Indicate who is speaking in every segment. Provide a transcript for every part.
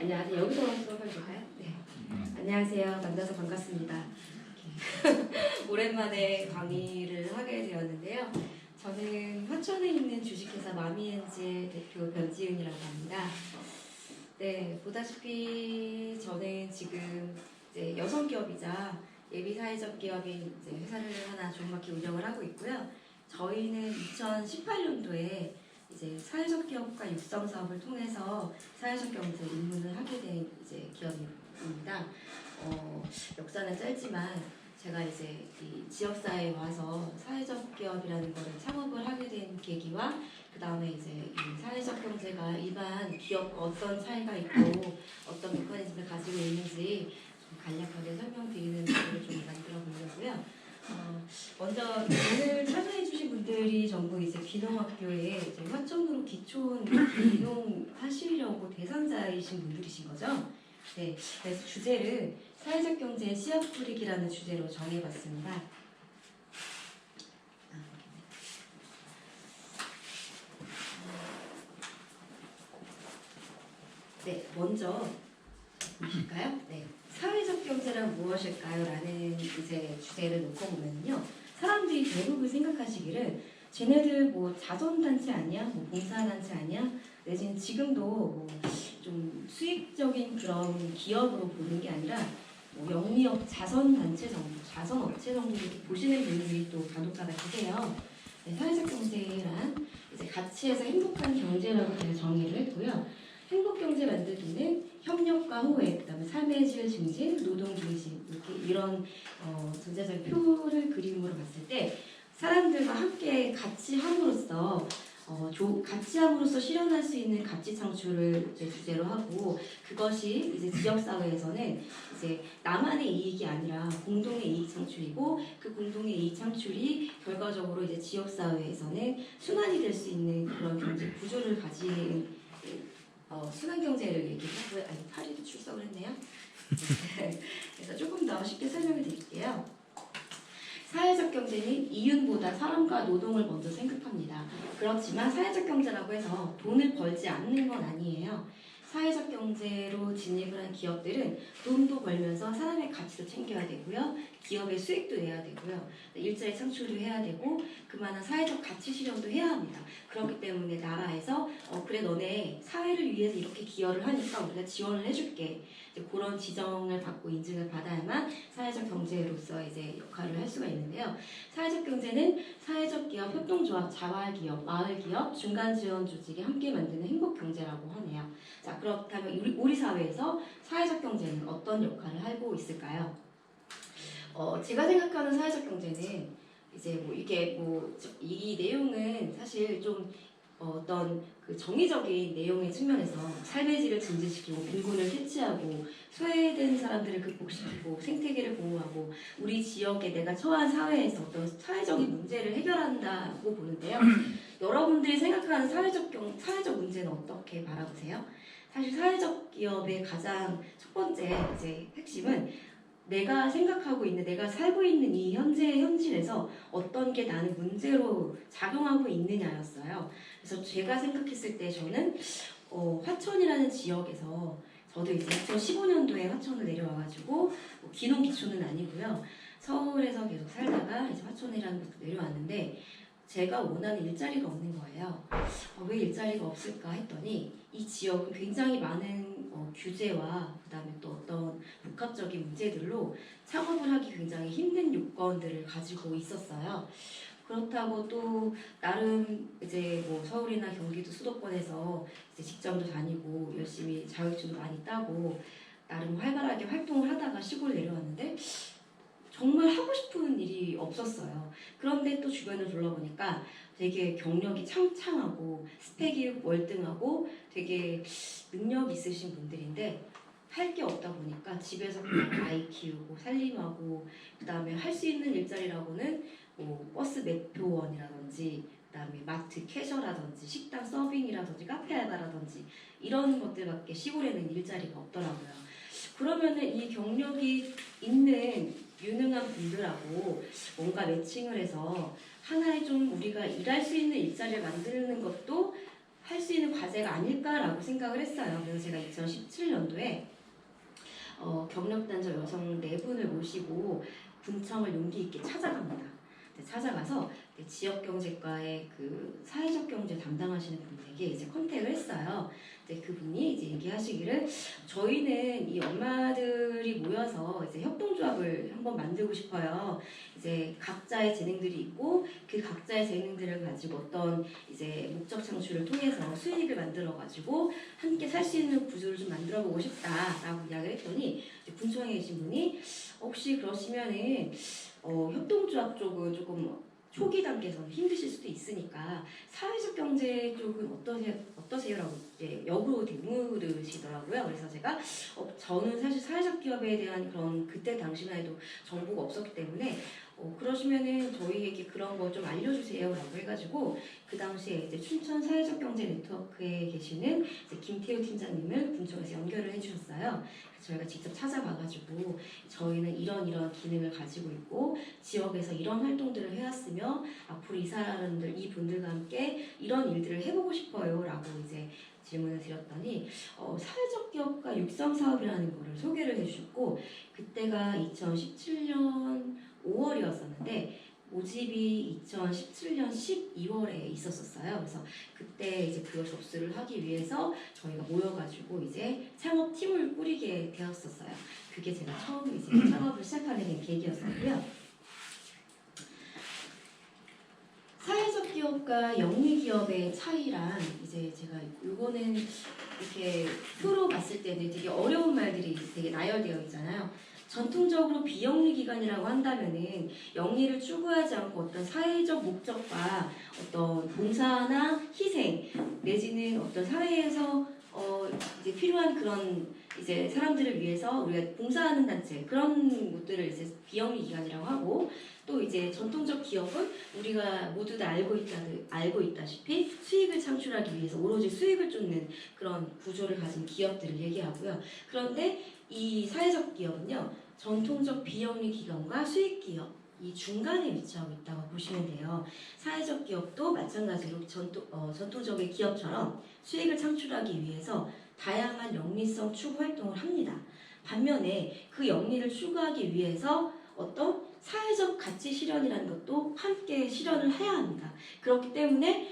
Speaker 1: 안녕하세요. 여기서 수업을 볼까요? 네. 안녕하세요. 만나서 반갑습니다. 오랜만에 강의를 하게 되었는데요. 저는 화천에 있는 주식회사 마미엔지의 대표 변지은이라고 합니다. 네, 보다시피 저는 지금 이제 여성기업이자 예비사회적 기업인 이제 회사를 하나 조그맣게 운영을 하고 있고요. 저희는 2018년도에 이제 사회적 기업가 육성 사업을 통해서 사회적 경제 입문을 하게 된 이제 기업입니다. 역사는 짧지만 제가 이제 이 지역사회에 와서 사회적 기업이라는 거를 창업을 하게 된 계기와 그 다음에 이제 이 사회적 경제가 일반 기업과 어떤 차이가 있고 어떤 메커니즘을 가지고 있는지 좀 간략하게 설명드리는 자료를 좀 만들어 보려고요. 먼저 오늘 참여해주신 분들이 전부 이제 귀농학교에 이제 화천으로 기촌 귀농하시려고 대상자이신 분들이신 거죠. 네, 그래서 주제를 사회적 경제의 씨앗 뿌리기라는 주제로 정해봤습니다. 네, 먼저 보실까요? 네, 사회적 경제란 무엇일까요? 라는 이제 주제를 놓고 보면요. 사람들이 대부분 생각하시기를 쟤네들 뭐 자선단체 아니야? 뭐 봉사단체 아니야? 내지는 지금도 뭐 좀 수익적인 그런 기업으로 보는 게 아니라 뭐 영리업 자선단체 정도, 자선업체 정도 이렇게 보시는 분들이 또 간혹가다 계세요. 네, 사회적 경제란 이제 가치에서 행복한 경제라고 제가 정의를 했고요. 행복 경제 만들기는 협력과 호혜, 그다음에 삶의 질 증진, 노동 중심 이렇게 이런 전체적인 표를 그림으로 봤을 때 사람들과 함께 같이 함으로써 같이 함으로써 실현할 수 있는 가치 창출을 이제 주제로 하고 그것이 이제 지역 사회에서는 이제 나만의 이익이 아니라 공동의 이익 창출이고 그 공동의 이익 창출이 결과적으로 이제 지역 사회에서는 순환이 될 수 있는 그런 경제 구조를 가진 순환 경제를 얘기하고요. 아니 파리도 출석을 했네요. 그래서 조금 더 쉽게 설명을 드릴게요. 사회적 경제는 이윤보다 사람과 노동을 먼저 생각합니다. 그렇지만 사회적 경제라고 해서 돈을 벌지 않는 건 아니에요. 사회적 경제로 진입을 한 기업들은 돈도 벌면서 사람의 가치도 챙겨야 되고요. 기업의 수익도 내야 되고요. 일자리 창출도 해야 되고 그만한 사회적 가치 실현도 해야 합니다. 그렇기 때문에 나라에서 그래 너네 사회를 위해서 이렇게 기여를 하니까 우리가 지원을 해줄게. 이제 그런 지정을 받고 인증을 받아야만 사회적 경제로서 이제 역할을 할 수가 있는데요. 사회적 경제는 사회적 기업, 협동조합, 자활기업, 마을기업, 중간지원 조직이 함께 만드는 행복경제라고 하네요. 자, 그렇다면 우리 사회에서 사회적 경제는 어떤 역할을 하고 있을까요? 제가 생각하는 사회적 경제는 이제 뭐 이게 뭐 이 내용은 사실 좀 어떤 그 정의적인 내용의 측면에서 삶의 질을 증진시키고 빈곤을 퇴치하고 소외된 사람들을 극복시키고 생태계를 보호하고 우리 지역에 내가 처한 사회에서 어떤 사회적인 문제를 해결한다고 보는데요. 여러분들이 생각하는 사회적 문제는 어떻게 바라보세요? 사실 사회적 기업의 가장 첫 번째 이제 핵심은 내가 생각하고 있는, 내가 살고 있는 이 현재의 현실에서 어떤 게 나는 문제로 작용하고 있느냐였어요. 그래서 제가 생각했을 때 저는 화천이라는 지역에서 저도 이제 2015년도에 화천을 내려와가지고 뭐 귀농 기촌은 아니고요. 서울에서 계속 살다가 이제 화천이라는 곳도 내려왔는데 제가 원하는 일자리가 없는 거예요. 왜 일자리가 없을까 했더니 이 지역은 굉장히 많은 규제와 그다음에 또 어떤 복합적인 문제들로 창업을 하기 굉장히 힘든 요건들을 가지고 있었어요. 그렇다고 또 나름 이제 뭐 서울이나 경기도 수도권에서 이제 직장도 다니고 열심히 자격증도 많이 따고 나름 활발하게 활동을 하다가 시골 내려왔는데 정말 하고 싶은 일이 없었어요. 그런데 또 주변을 둘러보니까 되게 경력이 창창하고 스펙이 월등하고 되게 능력 있으신 분들인데 할 게 없다 보니까 집에서 그냥 아이 키우고 살림하고 그 다음에 할 수 있는 일자리라고는 뭐 버스 매표원이라든지 그 다음에 마트 캐셔라든지 식당 서빙이라든지 카페 알바라든지 이런 것들밖에 시골에는 일자리가 없더라고요. 그러면은 이 경력이 있는 유능한 분들하고 뭔가 매칭을 해서 하나의 좀 우리가 일할 수 있는 일자리를 만드는 것도 할 수 있는 과제가 아닐까라고 생각을 했어요. 그래서 제가 2017년도에 경력단절 여성 4분을 모시고 군청을 용기 있게 찾아갑니다. 찾아가서 지역경제과의 그 사회적 경제 담당하시는 분에게 이제 컨택을 했어요. 그분이 이제 얘기하시기를 저희는 이 엄마들이 모여서 이제 협동조합을 한번 만들고 싶어요. 이제 각자의 재능들이 있고 그 각자의 재능들을 가지고 어떤 이제 목적 창출을 통해서 수익을 만들어 가지고 함께 살 수 있는 구조를 좀 만들어 보고 싶다라고 이야기를 했더니 군청에 계신 분이 혹시 그러시면은 협동조합 쪽은 조금 초기 단계에서는 힘드실 수도 있으니까 사회적 경제 쪽은 어떠세요라고 이제 역으로 물으시더라고요. 그래서 제가 저는 사실 사회적 기업에 대한 그런 그때 당시만 해도 정보가 없었기 때문에 그러시면은 저희에게 그런 거 좀 알려주세요라고 해가지고 그 당시에 이제 춘천 사회적 경제 네트워크에 계시는 이제 김태우 팀장님을 군청에서 연결을 해주셨어요. 저희가 직접 찾아가가지고 저희는 이런 기능을 가지고 있고 지역에서 이런 활동들을 해왔으며 앞으로 이 분들과 함께 이런 일들을 해보고 싶어요라고 이제 질문을 드렸더니 사회적 기업가 육성 사업이라는 거를 소개를 해주셨고 그때가 2017년 5월이었었는데 모집이 2017년 12월에 있었어요. 그래서 그때 이제 그걸 접수를 하기 위해서 저희가 모여가지고 이제 창업팀을 꾸리게 되었었어요. 그게 제가 처음 이제 창업을 시작하게 계기였었고요. 사회적 기업과 영리 기업의 차이랑 이제 제가 이거는 이렇게 표로 봤을 때는 되게 어려운 말들이 되게 나열되어 있잖아요. 전통적으로 비영리 기관이라고 한다면은 영리를 추구하지 않고 어떤 사회적 목적과 어떤 봉사나 희생 내지는 어떤 사회에서 이제 필요한 그런 이제 사람들을 위해서 우리가 봉사하는 단체 그런 것들을 이제 비영리 기관이라고 하고 또 이제 전통적 기업은 우리가 모두 다 알고 있다시피 수익을 창출하기 위해서 오로지 수익을 쫓는 그런 구조를 가진 기업들을 얘기하고요. 그런데 이 사회적 기업은요, 전통적 비영리 기관과 수익 기업 이 중간에 위치하고 있다고 보시면 돼요. 사회적 기업도 마찬가지로 전통적인 기업처럼 수익을 창출하기 위해서 다양한 영리성 추구 활동을 합니다. 반면에 그 영리를 추구하기 위해서 어떤 사회적 가치 실현이라는 것도 함께 실현을 해야 합니다. 그렇기 때문에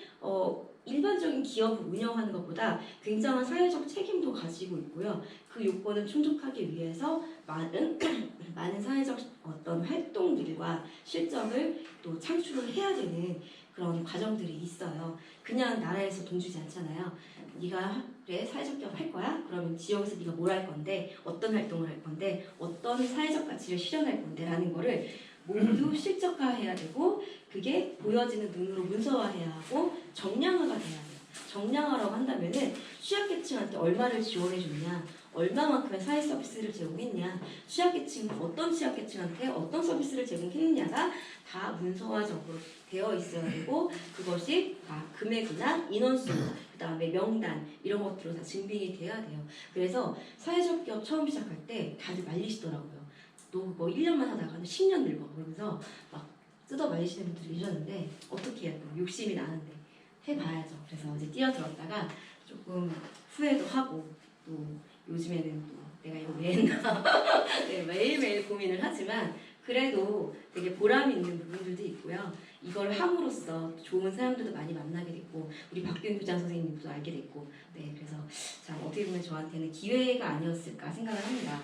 Speaker 1: 일반적인 기업을 운영하는 것보다 굉장한 사회적 책임도 가지고 있고요. 그 요건을 충족하기 위해서 많은 사회적 어떤 활동들과 실적을 또 창출을 해야 되는 그런 과정들이 있어요. 그냥 나라에서 돈 주지 않잖아요. 네가 그래 사회적 기업 할 거야? 그러면 지역에서 네가 뭘 할 건데 어떤 활동을 할 건데 어떤 사회적 가치를 실현할 건데 라는 거를 모두 실적화해야 되고 그게 보여지는 눈으로 문서화해야 하고 정량화가 돼야 돼요. 정량화라고 한다면은 취약계층한테 얼마를 지원해 줬냐 얼마만큼의 사회 서비스를 제공했냐 취약계층은 어떤 취약계층한테 어떤 서비스를 제공했느냐가 다 문서화적으로 되어 있어야 되고 그것이 금액이나 인원수 그 다음에 명단 이런 것들로 다 증빙이 돼야 돼요. 그래서 사회적 기업 처음 시작할 때 다들 말리시더라고요. 너 뭐 1년만 하다가는 10년 늙어 그러면서 막 뜯어 말리시는 분들이 계셨는데 어떻게 해야 돼요? 욕심이 나는데 해봐야죠. 그래서 이제 뛰어들었다가 조금 후회도 하고 또 요즘에는 또 내가 이거 왜 했나 네, 매일매일 고민을 하지만 그래도 되게 보람 있는 부분들도 있고요. 이걸 함으로써 좋은 사람들도 많이 만나게 됐고 우리 박균 교장 선생님도 알게 됐고 네 그래서 참 어떻게 보면 저한테는 기회가 아니었을까 생각을 합니다.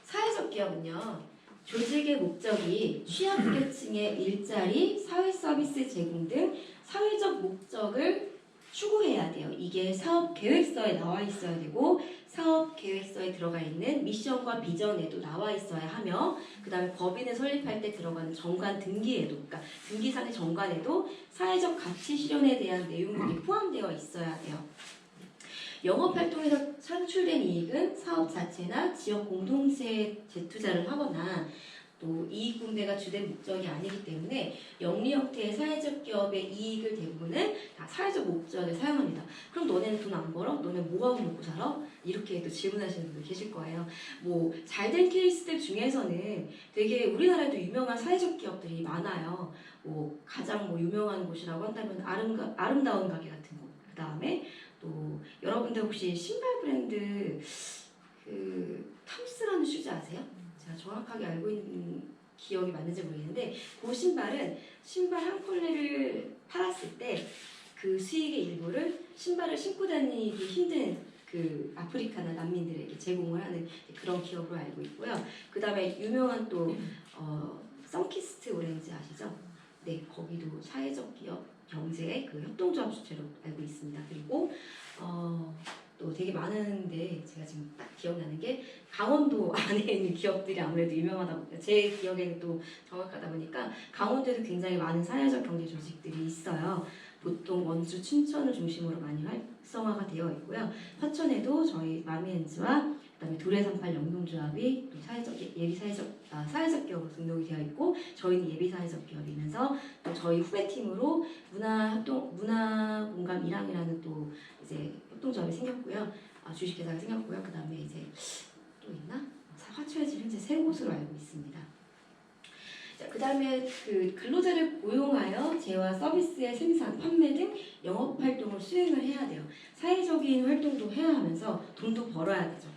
Speaker 1: 사회적 기업은요 조직의 목적이 취약계층의 일자리, 사회 서비스 제공 등 사회적 목적을 추구해야 돼요. 이게 사업 계획서에 나와 있어야 되고 사업 계획서에 들어가 있는 미션과 비전에도 나와 있어야 하며 그 다음에 법인을 설립할 때 들어가는 정관 등기에도 그러니까 등기상의 정관에도 사회적 가치 실현에 대한 내용들이 포함되어 있어야 돼요. 영업활동에서 창출된 이익은 사업 자체나 지역 공동체에 재투자를 하거나 또 이익분배가 주된 목적이 아니기 때문에 영리 형태의 사회적 기업의 이익을 대부분은 다 사회적 목적에 사용합니다. 그럼 너네는 돈 안 벌어? 너네 뭐 하고 먹고 살아? 이렇게 또 질문하시는 분들 계실 거예요. 뭐 잘된 케이스들 중에서는 되게 우리나라에도 유명한 사회적 기업들이 많아요. 뭐 가장 뭐 유명한 곳이라고 한다면 아름다운 가게 같은 곳. 그 다음에 또 여러분들 혹시 신발 브랜드 그 탐스라는 슈즈 아세요? 제가 정확하게 알고 있는 기억이 맞는지 모르겠는데 그 신발은 신발 한 켤레를 팔았을 때 그 수익의 일부를 신발을 신고 다니기 힘든 그 아프리카나 난민들에게 제공을 하는 그런 기업으로 알고 있고요. 그 다음에 유명한 또 선키스트 오렌지 아시죠? 네, 거기도 사회적 기업 경제의 그 협동조합 주체로 알고 있습니다. 그리고 또 되게 많은데 제가 지금 딱 기억나는 게 강원도 안에 있는 기업들이 아무래도 유명하다 보니까 제 기억에는 또 정확하다 보니까 강원도에도 굉장히 많은 사회적 경제 조직들이 있어요. 보통 원주, 춘천을 중심으로 많이 활성화가 되어 있고요. 화천에도 저희 마미엔즈와 그다음에 도래삼팔 영농조합이 또 사회적 기업으로 등록이 되어 있고 저희는 예비 사회적 기업이면서 또 저희 후배팀으로 문화공감 1항이라는 또 이제 협동조합이 생겼고요. 주식회사가 생겼고요. 그다음에 이제 또 있나? 화천에 지금 현재 3곳으로 알고 있습니다. 그 다음에 그 근로자를 고용하여 재화 서비스의 생산, 판매 등 영업 활동을 수행을 해야 돼요. 사회적인 활동도 해야 하면서 돈도 벌어야 되죠.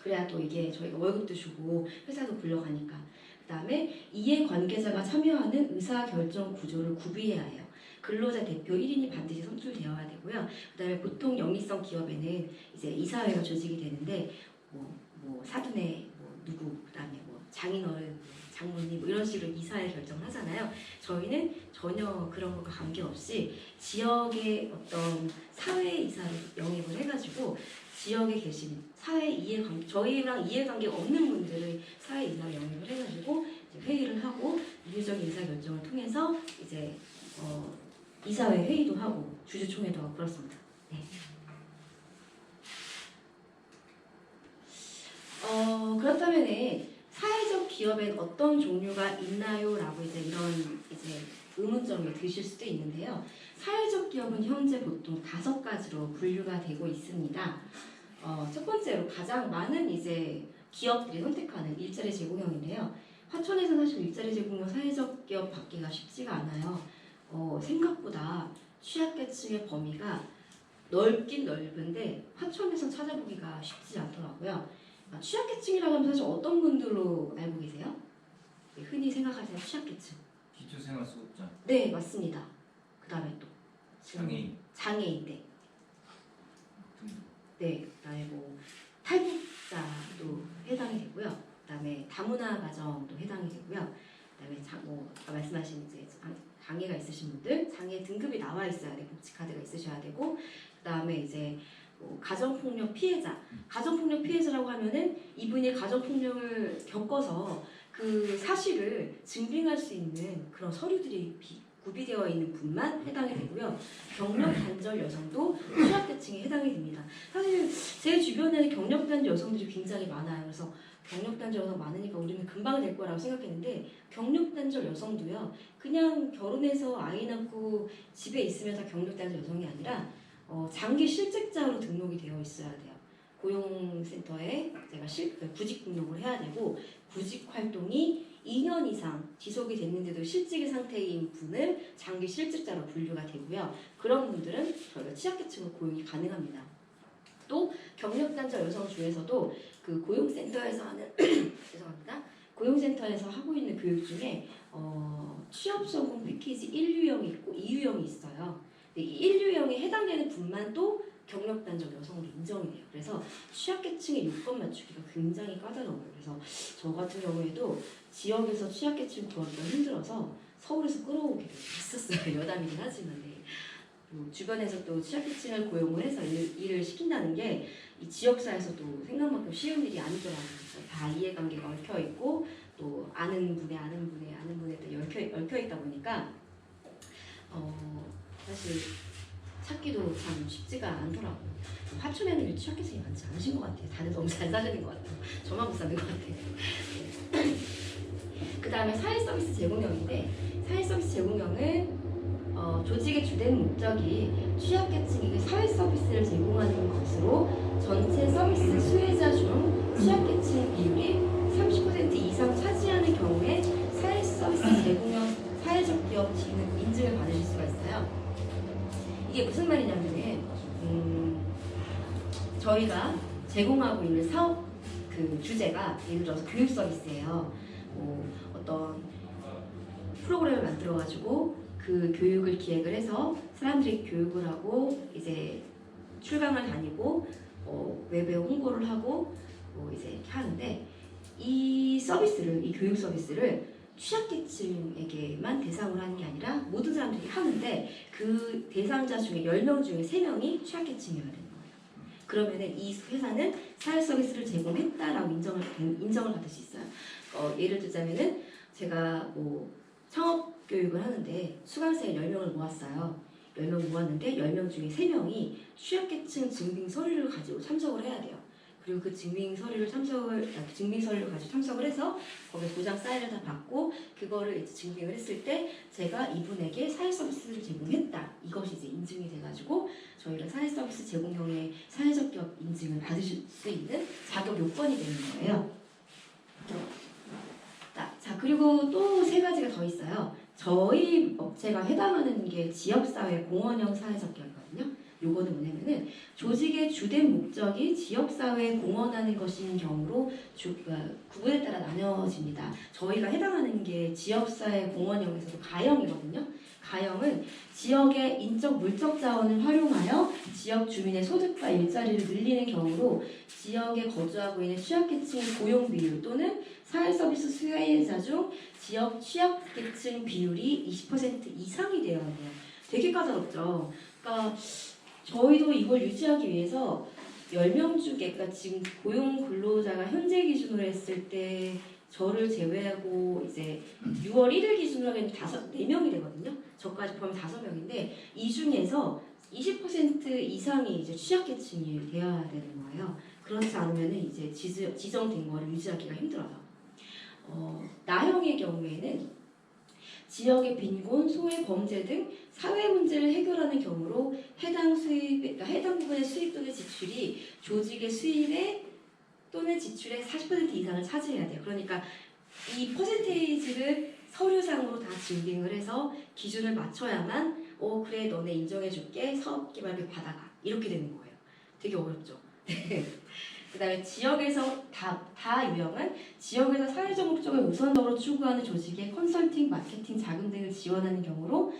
Speaker 1: 그래야 또 이게 저희가 월급도 주고 회사도 굴러가니까. 그 다음에 이해관계자가 참여하는 의사결정 구조를 구비해야 해요. 근로자 대표 1인이 반드시 선출되어야 되고요. 그 다음에 보통 영리성 기업에는 이제 이사회가 조직이 되는데 뭐 사돈의 뭐 누구, 그 다음에 뭐 장인어른, 장모님 뭐 이런 식으로 이사회 결정을 하잖아요. 저희는 전혀 그런 것과 관계없이 지역의 어떤 사회 이사로 영입을 해가지고 지역에 계신 사회 이해관계, 저희랑 이해관계가 없는 분들을 사회 이사로 영입을 해가지고 이제 회의를 하고 유기적인 의사 결정을 통해서 이제 이사회 회의도 하고 주주총회도 하고 그렇습니다. 네. 그렇다면은 사회적 기업엔 어떤 종류가 있나요? 라고 이제 이런 이제 의문점이 드실 수도 있는데요. 사회적 기업은 현재 보통 5가지로 분류가 되고 있습니다. 첫 번째로 가장 많은 이제 기업들이 선택하는 일자리 제공형인데요. 화천에서 사실 일자리 제공형 사회적 기업 받기가 쉽지가 않아요. 생각보다 취약계층의 범위가 넓긴 넓은데 화천에서 찾아보기가 쉽지 않더라고요. 취약계층이라고 하면 사실 어떤 분들로 알고 계세요? 네, 흔히 생각하시는 취약계층.
Speaker 2: 기초생활수급자.
Speaker 1: 네, 맞습니다. 그 다음에 또
Speaker 2: 장애인.
Speaker 1: 네, 그다음에 뭐 탈북자도 해당이 되고요. 그다음에 다문화 가정도 해당이 되고요. 그다음에 아까 말씀하신 이제 장애가 있으신 분들, 장애 등급이 나와 있어야 돼. 복지 카드가 있으셔야 되고, 그다음에 이제 가정폭력 피해자. 가정폭력 피해자라고 하면은 이분이 가정폭력을 겪어서 그 사실을 증빙할 수 있는 그런 서류들이 구비되어 있는 분만 해당이 되고요. 경력 단절 여성도 취약계층에 해당이 됩니다. 사실 제 주변에는 경력 단절 여성들이 굉장히 많아요. 그래서 경력 단절 여성 많으니까 우리는 금방 될 거라고 생각했는데 경력 단절 여성도요. 그냥 결혼해서 아이 낳고 집에 있으면 다 경력 단절 여성이 아니라 장기 실직자로 등록이 되어 있어야 돼요. 고용센터에 제가 구직 등록을 해야 되고 구직 활동이 2년 이상 지속이 됐는데도 실직의 상태인 분을 장기 실직자로 분류가 되고요. 그런 분들은 저희가 취약계층으로 고용이 가능합니다. 또 경력 단절 여성 중에서도 그 고용센터에서 하는 죄송합니다. 고용센터에서 하고 있는 교육 중에 취업 성공 패키지 1유형이 있고 2유형이 있어요. 이 1유형에 해당되는 분만 또 경력 단절 여성으로 인정이 돼요. 그래서 취약계층의 요건 맞추기가 굉장히 까다로워요. 그래서 저 같은 경우에도 지역에서 취약계층 구하기가 힘들어서 서울에서 끌어오기도 했었어요. 여담이긴 하지만 주변에서 또 취약계층을 고용을 해서 일을 시킨다는 게 이 지역사에서도 생각만큼 쉬운 일이 아니더라고요. 다 이해관계가 얽혀있고 또 아는 분의 또 얽혀있다 보니까 사실 찾기도 참 쉽지가 않더라고요. 화천에는 취약계층이 많지 않으신 것 같아요. 다들 너무 잘 사시는 것 같아요. 저만 못 사는 것 같아요. 그 다음에 사회서비스 제공형인데 사회서비스 제공형은 조직의 주된 목적이 취약계층에게 사회서비스를 제공하는 것으로 전체 서비스 수혜자 중 취약계층 비율이 30% 이상 차지하는 경우에 사회서비스 제공형 사회적 기업 지능 인증을 받으실 수가 있어요. 이게 무슨 말이냐면은 저희가 제공하고 있는 사업 그 주제가 예를 들어서 교육 서비스예요. 어떤 프로그램을 만들어가지고 그 교육을 기획을 해서 사람들이 교육을 하고 이제 출강을 다니고 웹에 홍보를 하고 이제 이렇게 하는데 이 서비스를 이 교육 서비스를 취약계층에게만 대상으로 하는 게 아니라 모든 사람들이 하는데 그 대상자 중에 10명 중에 3명이 취약계층이어야 되는 거예요. 그러면은 이 회사는 사회 서비스를 제공했다라고 인정을 받을 수 있어요. 예를 들자면은 제가 창업 교육을 하는데 수강생 10명을 모았어요. 10명 모았는데 10명 중에 3명이 취약계층 증빙 서류를 가지고 참석을 해야 돼요. 그리고 그 증빙 서류를 가지고 참석을 해서 거기에 도장 사인을 다 받고 그거를 이제 증빙을 했을 때 제가 이분에게 사회 서비스를 제공했다. 이것이 이제 인증이 돼가지고 저희가 사회 서비스 제공형의 사회적 기업 인증을 받으실 수 있는 자격 요건이 되는 거예요. 자, 그리고 또 3가지가 더 있어요. 저희 업체가 해당하는 게 지역사회 공헌형 사회적 기업이거든요. 요거는 뭐냐면은 조직의 주된 목적이 지역사회에 공헌하는 것인 경우로 구분에 따라 나뉘어집니다. 저희가 해당하는 게 지역사회 공헌형에서도 가형이거든요. 가형은 지역의 인적 물적 자원을 활용하여 지역 주민의 소득과 일자리를 늘리는 경우로 지역에 거주하고 있는 취약계층의 고용 비율 또는 사회서비스 수혜자 중 지역 취약계층 비율이 20% 이상이 되어야 돼요. 되게 까다롭죠. 그러니까 저희도 이걸 유지하기 위해서 10명 중에 그러니까 지금 고용 근로자가 현재 기준으로 했을 때 저를 제외하고 이제 6월 1일 기준으로 하면 4명이 되거든요. 저까지 포함해 5명인데 이 중에서 20% 이상이 이제 취약계층이 되어야 되는 거예요. 그렇지 않으면 이제 지정된 거를 유지하기가 힘들어요. 나형의 경우에는 지역의 빈곤, 소외, 범죄 등 사회 문제를 해결하는 경우로 해당 부분의 수입 또는 지출이 조직의 수입에 또는 지출의 40% 이상을 차지해야 돼요. 그러니까 이 퍼센테이지를 서류상으로 다 증빙을 해서 기준을 맞춰야만 그래 너네 인정해줄게 사업개발비 받아가 이렇게 되는 거예요. 되게 어렵죠. 그 다음에 지역에서 다 유형은 지역에서 사회적 목적을 우선적으로 추구하는 조직의 컨설팅, 마케팅, 자금 등을 지원하는 경우로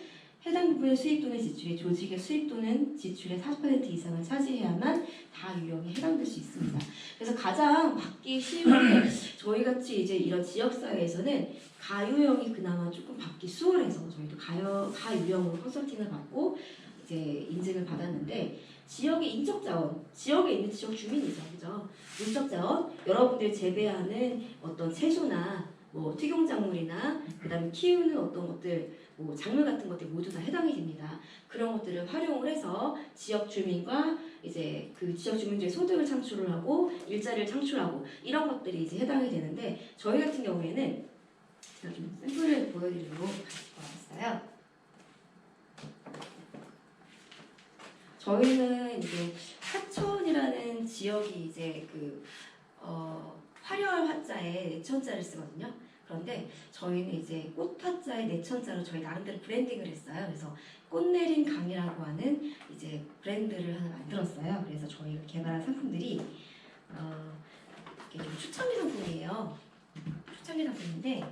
Speaker 1: 해당 부분의 수입 또는 지출이 조직의 수입 또는 지출의 40% 이상을 차지해야만 다 유형에 해당될 수 있습니다. 그래서 가장 받기 쉬운 게 저희같이 이제 이런 지역사회에서는 가유형이 그나마 조금 받기 수월해서 저희도 가유형으로 컨설팅을 받고 이제 인증을 받았는데 지역의 인적 자원, 지역에 있는 지역 주민이죠, 그죠? 물적 자원, 여러분들이 재배하는 어떤 채소나 특용작물이나 그다음에 키우는 어떤 것들, 작물 같은 것들 모두 다 해당이 됩니다. 그런 것들을 활용을 해서 지역 주민과 이제 그 지역 주민들의 소득을 창출을 하고 일자리를 창출하고 이런 것들이 이제 해당이 되는데 저희 같은 경우에는 제가 좀 샘플을 보여드리려고 가지고 왔어요. 저희는 이제 하천이라는 지역이 이제 화려한 화자에 내천자를 쓰거든요. 그런데 저희는 이제 꽃 화자에 내천자로 저희 나름대로 브랜딩을 했어요. 그래서 꽃내린 강이라고 하는 이제 브랜드를 하나 만들었어요. 그래서 저희가 개발한 상품들이 이게 추천기 상품이에요. 추천기 상품인데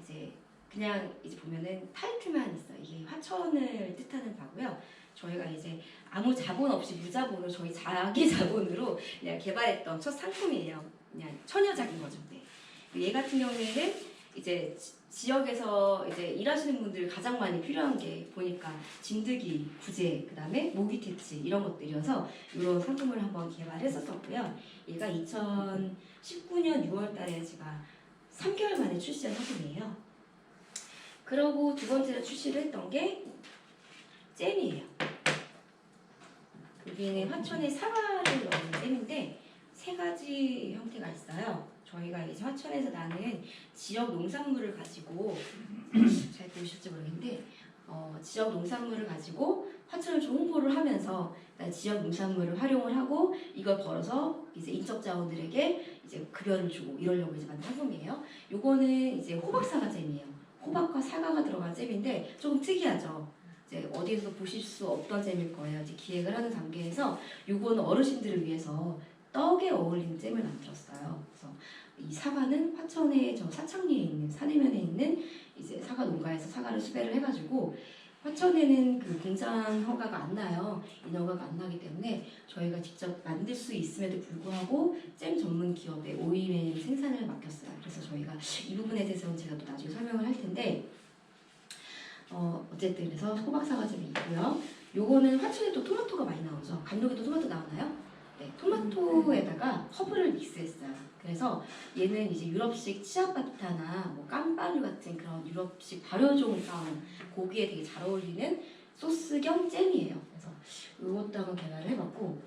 Speaker 1: 이제 그냥 이제 보면은 타이틀만 있어요. 이게 화천을 뜻하는 바고요. 저희가 이제 아무 자본 없이 무자본으로 저희 자기 자본으로 그냥 개발했던 첫 상품이에요. 그냥 처녀작인 거죠. 네. 얘 같은 경우에는 이제 지역에서 이제 일하시는 분들 가장 많이 필요한 게 보니까 진드기, 부재, 그다음에 모기 퇴치 이런 것들이어서 이런 상품을 한번 개발했었고요. 얘가 2019년 6월달에 제가 3개월 만에 출시한 상품이에요. 그러고 두 번째로 출시를 했던 게 잼이에요. 여기는 화천의 사과를 넣은 잼인데 세 가지 형태가 있어요. 저희가 이제 화천에서 나는 지역 농산물을 가지고 잘 보실지 모르겠는데 지역 농산물을 가지고 화천을 좀 홍보를 하면서 지역 농산물을 활용을 하고 이걸 벌어서 이제 인적 자원들에게 이제 급여를 주고 이러려고 이제 만든 상품이에요. 요거는 이제 호박 사과 잼이에요. 호박과 사과가 들어간 잼인데 조금 특이하죠. 이제 어디에서 보실 수 없던 잼일 거예요. 이제 기획을 하는 단계에서 요거는 어르신들을 위해서 떡에 어울리는 잼을 만들었어요. 그래서 이 사과는 화천의 저 사창리에 있는 산해면에 있는 이제 사과 농가에서 사과를 수배를 해가지고 화천에는 그 공장 허가가 안 나요. 인허가가 안 나기 때문에 저희가 직접 만들 수 있음에도 불구하고 잼 전문 기업에 OEM 생산을 맡겼어요. 그래서 저희가 이 부분에 대해서는 제가 또 나중에 설명을 할 텐데 어쨌든 그래서 호박사과잼이 있고요. 요거는 화천에 또 토마토가 많이 나오죠. 감독에도 토마토 나오나요? 네, 토마토에다가 허브를 믹스했어요. 그래서 얘는 이제 유럽식 치아바타나 뭐 깜바르 같은 그런 유럽식 발효종 나온 고기에 되게 잘 어울리는 소스 겸 잼이에요. 그래서 이것도 한번 개발을 해봤고,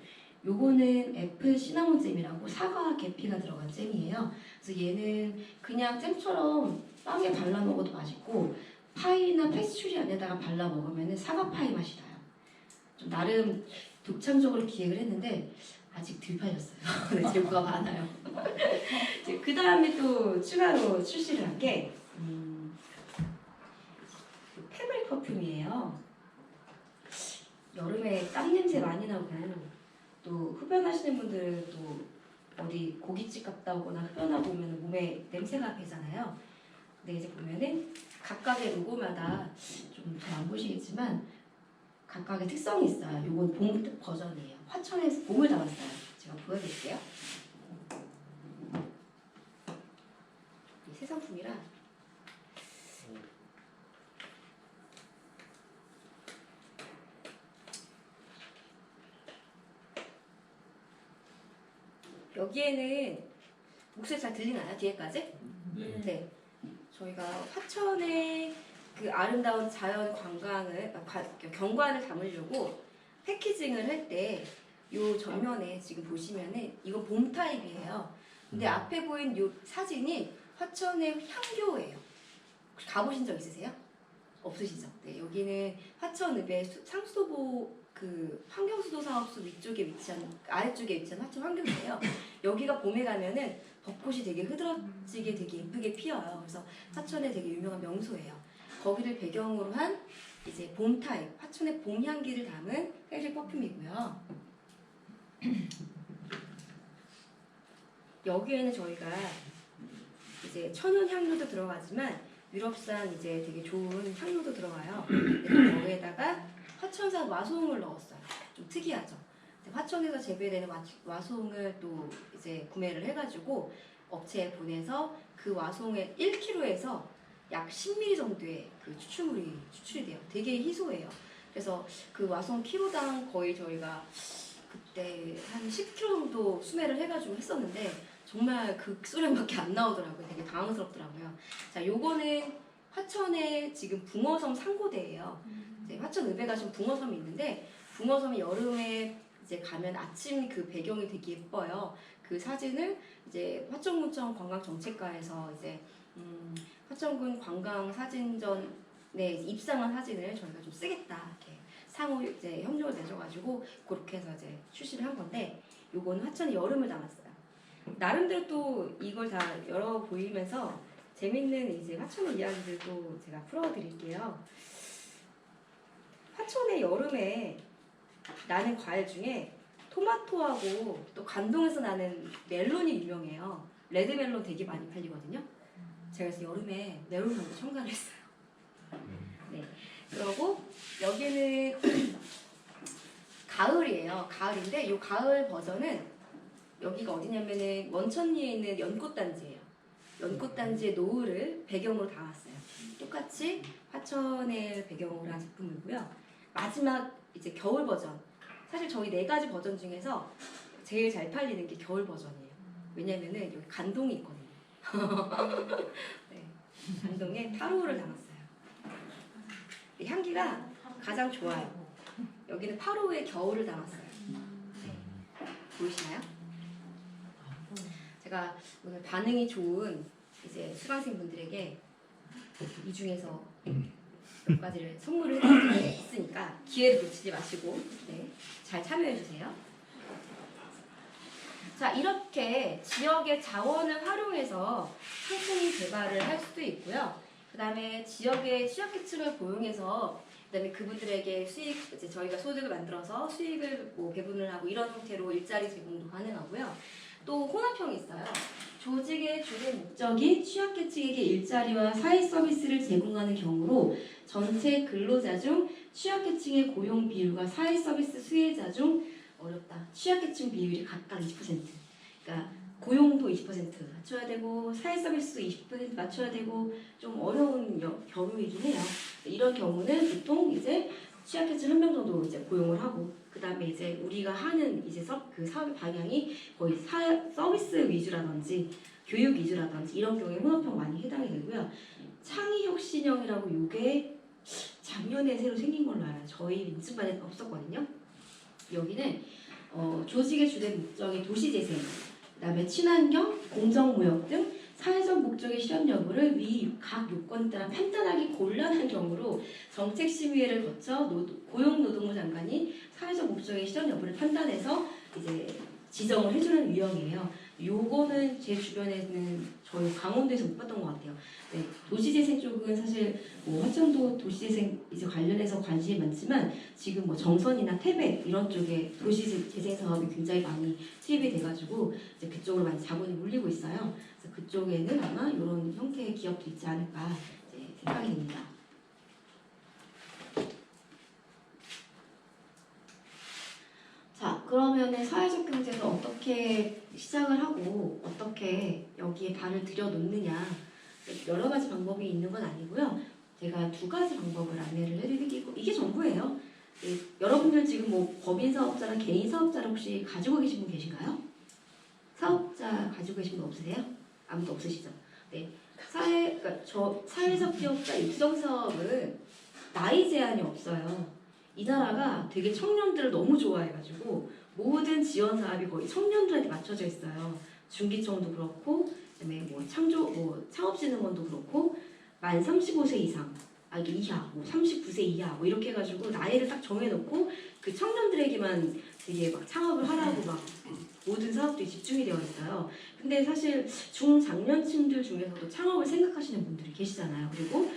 Speaker 1: 요거는 애플 시나몬 잼이라고 사과 계피가 들어간 잼이에요. 그래서 얘는 그냥 잼처럼 빵에 발라 먹어도 맛있고 파이나 페스츄리 안에다가 발라 먹으면 사과 파이 맛이 나요. 좀 나름 독창적으로 기획을 했는데 아직 덜 팔렸어요. 재고가 많아요. 그 다음에 또 추가로 출시를 한 게 페블 퍼퓸이에요. 여름에 땀 냄새 많이 나고 또 흡연하시는 분들은 또 어디 고깃집 갔다 오거나 흡연하고 오면 몸에 냄새가 배잖아요. 근데 이제 보면은 각각의 로고마다 좀 잘 안 보시겠지만 각각의 특성이 있어요. 요건 봄 버전이에요. 화천에서 봄을 담았어요. 제가 보여드릴게요. 새 상품이라 여기에는 목소리 잘 들리나요? 뒤에까지? 네. 저희가 화천의 그 아름다운 자연 관광을 경관을 담으려고 패키징을 할 때 요 전면에 지금 보시면은 이거 봄 타입이에요. 근데 앞에 보인 요 사진이 화천의 향교예요. 가보신 적 있으세요? 없으시죠? 네, 여기는 화천읍의 상수도보 그 환경수도 사업소 위쪽에 위치한 아래쪽에 위치한 화천 환경이에요. 여기가 봄에 가면은 벚꽃이 되게 흐드러지게 되게 예쁘게 피어요. 그래서 화천에 되게 유명한 명소예요. 거기를 배경으로 한 이제 봄 타입, 화천의 봄 향기를 담은 페브릭 퍼퓸이고요. 여기에는 저희가 이제 천연 향료도 들어가지만 유럽산 이제 되게 좋은 향료도 들어가요. 근데 거기에다가 화천산 와송을 넣었어요. 좀 특이하죠. 화천에서 재배되는 와송을 또 이제 구매를 해가지고 업체에 보내서 그 와송의 1kg에서 약 10ml 정도의 그 추출물이 추출이 돼요. 되게 희소해요. 그래서 그 와송 키로당 거의 저희가 그때 한 10kg 정도 수매를 해가지고 했었는데 정말 그 수량밖에 안 나오더라고요. 되게 당황스럽더라고요. 자, 요거는 화천의 지금 붕어섬 상고대예요. 이제 화천읍에 가시면 붕어섬이 있는데 붕어섬이 여름에 이제 가면 아침 그 배경이 되게 예뻐요. 그 사진을 이제 화천구청 관광정책과에서 이제 화천군 관광사진전에 입상한 사진을 저희가 좀 쓰겠다 이렇게 상호 이제 협력을 내줘가지고 그렇게 해서 이제 출시를 한 건데 요거는 화천의 여름을 담았어요. 나름대로 또 이걸 다 열어 보이면서 재밌는 이제 화천의 이야기들도 제가 풀어드릴게요. 화천의 여름에 나는 과일 중에 토마토하고 또 관동에서 나는 멜론이 유명해요. 레드멜론 되게 많이 팔리거든요. 제가 그래서 여름에 멜론을 첨가를 했어요. 네. 그리고 여기는 가을이에요. 가을인데 이 가을 버전은 여기가 어디냐면은 원천리에 있는 연꽃단지예요. 연꽃단지의 노을을 배경으로 담았어요. 똑같이 화천을 배경으로 한 제품이고요. 마지막 이제 겨울 버전. 사실 저희 4가지 버전 중에서 제일 잘 팔리는 게 겨울 버전이에요. 왜냐면은 여기 간동이 있거든요. 네. 간동에 타로를 담았어요. 향기가 가장 좋아요. 여기는 8호의 겨울을 담았어요. 네. 보이시나요? 제가 오늘 반응이 좋은 이제 수강생분들에게 이 중에서 몇 가지를 선물을 해드릴 게 있으니까 기회를 놓치지 마시고 네, 잘 참여해주세요. 자, 이렇게 지역의 자원을 활용해서 상품 개발을 할 수도 있고요. 그 다음에 지역의 취약계층을 고용해서 그다음에 그분들에게 수익, 이제 저희가 소득을 만들어서 수익을 뭐 배분을 하고 이런 형태로 일자리 제공도 가능하고요. 또 혼합형이 있어요. 조직의 주된 목적이 취약계층에게 일자리와 사회 서비스를 제공하는 경우로 전체 근로자 중 취약계층의 고용 비율과 사회 서비스 수혜자 중 어렵다. 취약계층 비율이 각각 20%. 그러니까 고용도 20% 맞춰야 되고 사회 서비스도 20% 맞춰야 되고 좀 어려운 경우이긴 해요. 이런 경우는 보통 이제 취약계층 1명 정도 이제 고용을 하고 그 다음에 이제 우리가 하는 이제 그 사업의 방향이 거의 서비스 위주라든지 교육 위주라든지 이런 경우에 혼합형 많이 해당이 되고요. 창의혁신형이라고 요게 작년에 새로 생긴 걸로 알아요. 저희 인증반에는 없었거든요. 여기는 조직의 주된 목적이 도시재생, 그 다음에 친환경, 공정무역 등 사회적 목적의 실현 여부를 위 각 요건에 따라 판단하기 곤란한 경우로 정책심의회를 거쳐 고용노동부 장관이 사회적 목적의 실현 여부를 판단해서 이제 지정을 해주는 유형이에요. 요거는 제 주변에는 저희 강원도에서 못 봤던 것 같아요. 네, 도시재생 쪽은 사실 뭐 화천도 도시재생 이제 관련해서 관심이 많지만 지금 뭐 정선이나 태백 이런 쪽에 도시재생 사업이 굉장히 많이 투입이 돼가지고 이제 그쪽으로 많이 자본이 몰리고 있어요. 그래서 그쪽에는 아마 이런 형태의 기업도 있지 않을까 이제 생각이 됩니다. 자, 그러면은 사회적 경제를 어떻게 시작을 하고 어떻게 여기에 발을 들여놓느냐 여러 가지 방법이 있는 건 아니고요. 제가 두 가지 방법을 안내를 해드리고 이게 전부예요. 네, 여러분들 지금 뭐 법인 사업자나 개인 사업자를 혹시 가지고 계신 분 계신가요? 사업자 가지고 계신 분 없으세요? 아무도 없으시죠? 네, 그러니까 사회적 기업자 육성 사업은 나이 제한이 없어요. 이 나라가 되게 청년들을 너무 좋아해가지고 모든 지원 사업이 거의 청년들한테 맞춰져 있어요. 중기청도 그렇고, 그다음에 뭐 창업진흥원도 그렇고, 만 35세 이상, 이게 이하, 뭐 39세 이하, 뭐 이렇게 해가지고 나이를 딱 정해놓고 그 청년들에게만 되게 막 창업을 하라고 막 모든 사업들이 집중이 되어 있어요. 근데 사실 중장년층들 중에서도 창업을 생각하시는 분들이 계시잖아요. 그리고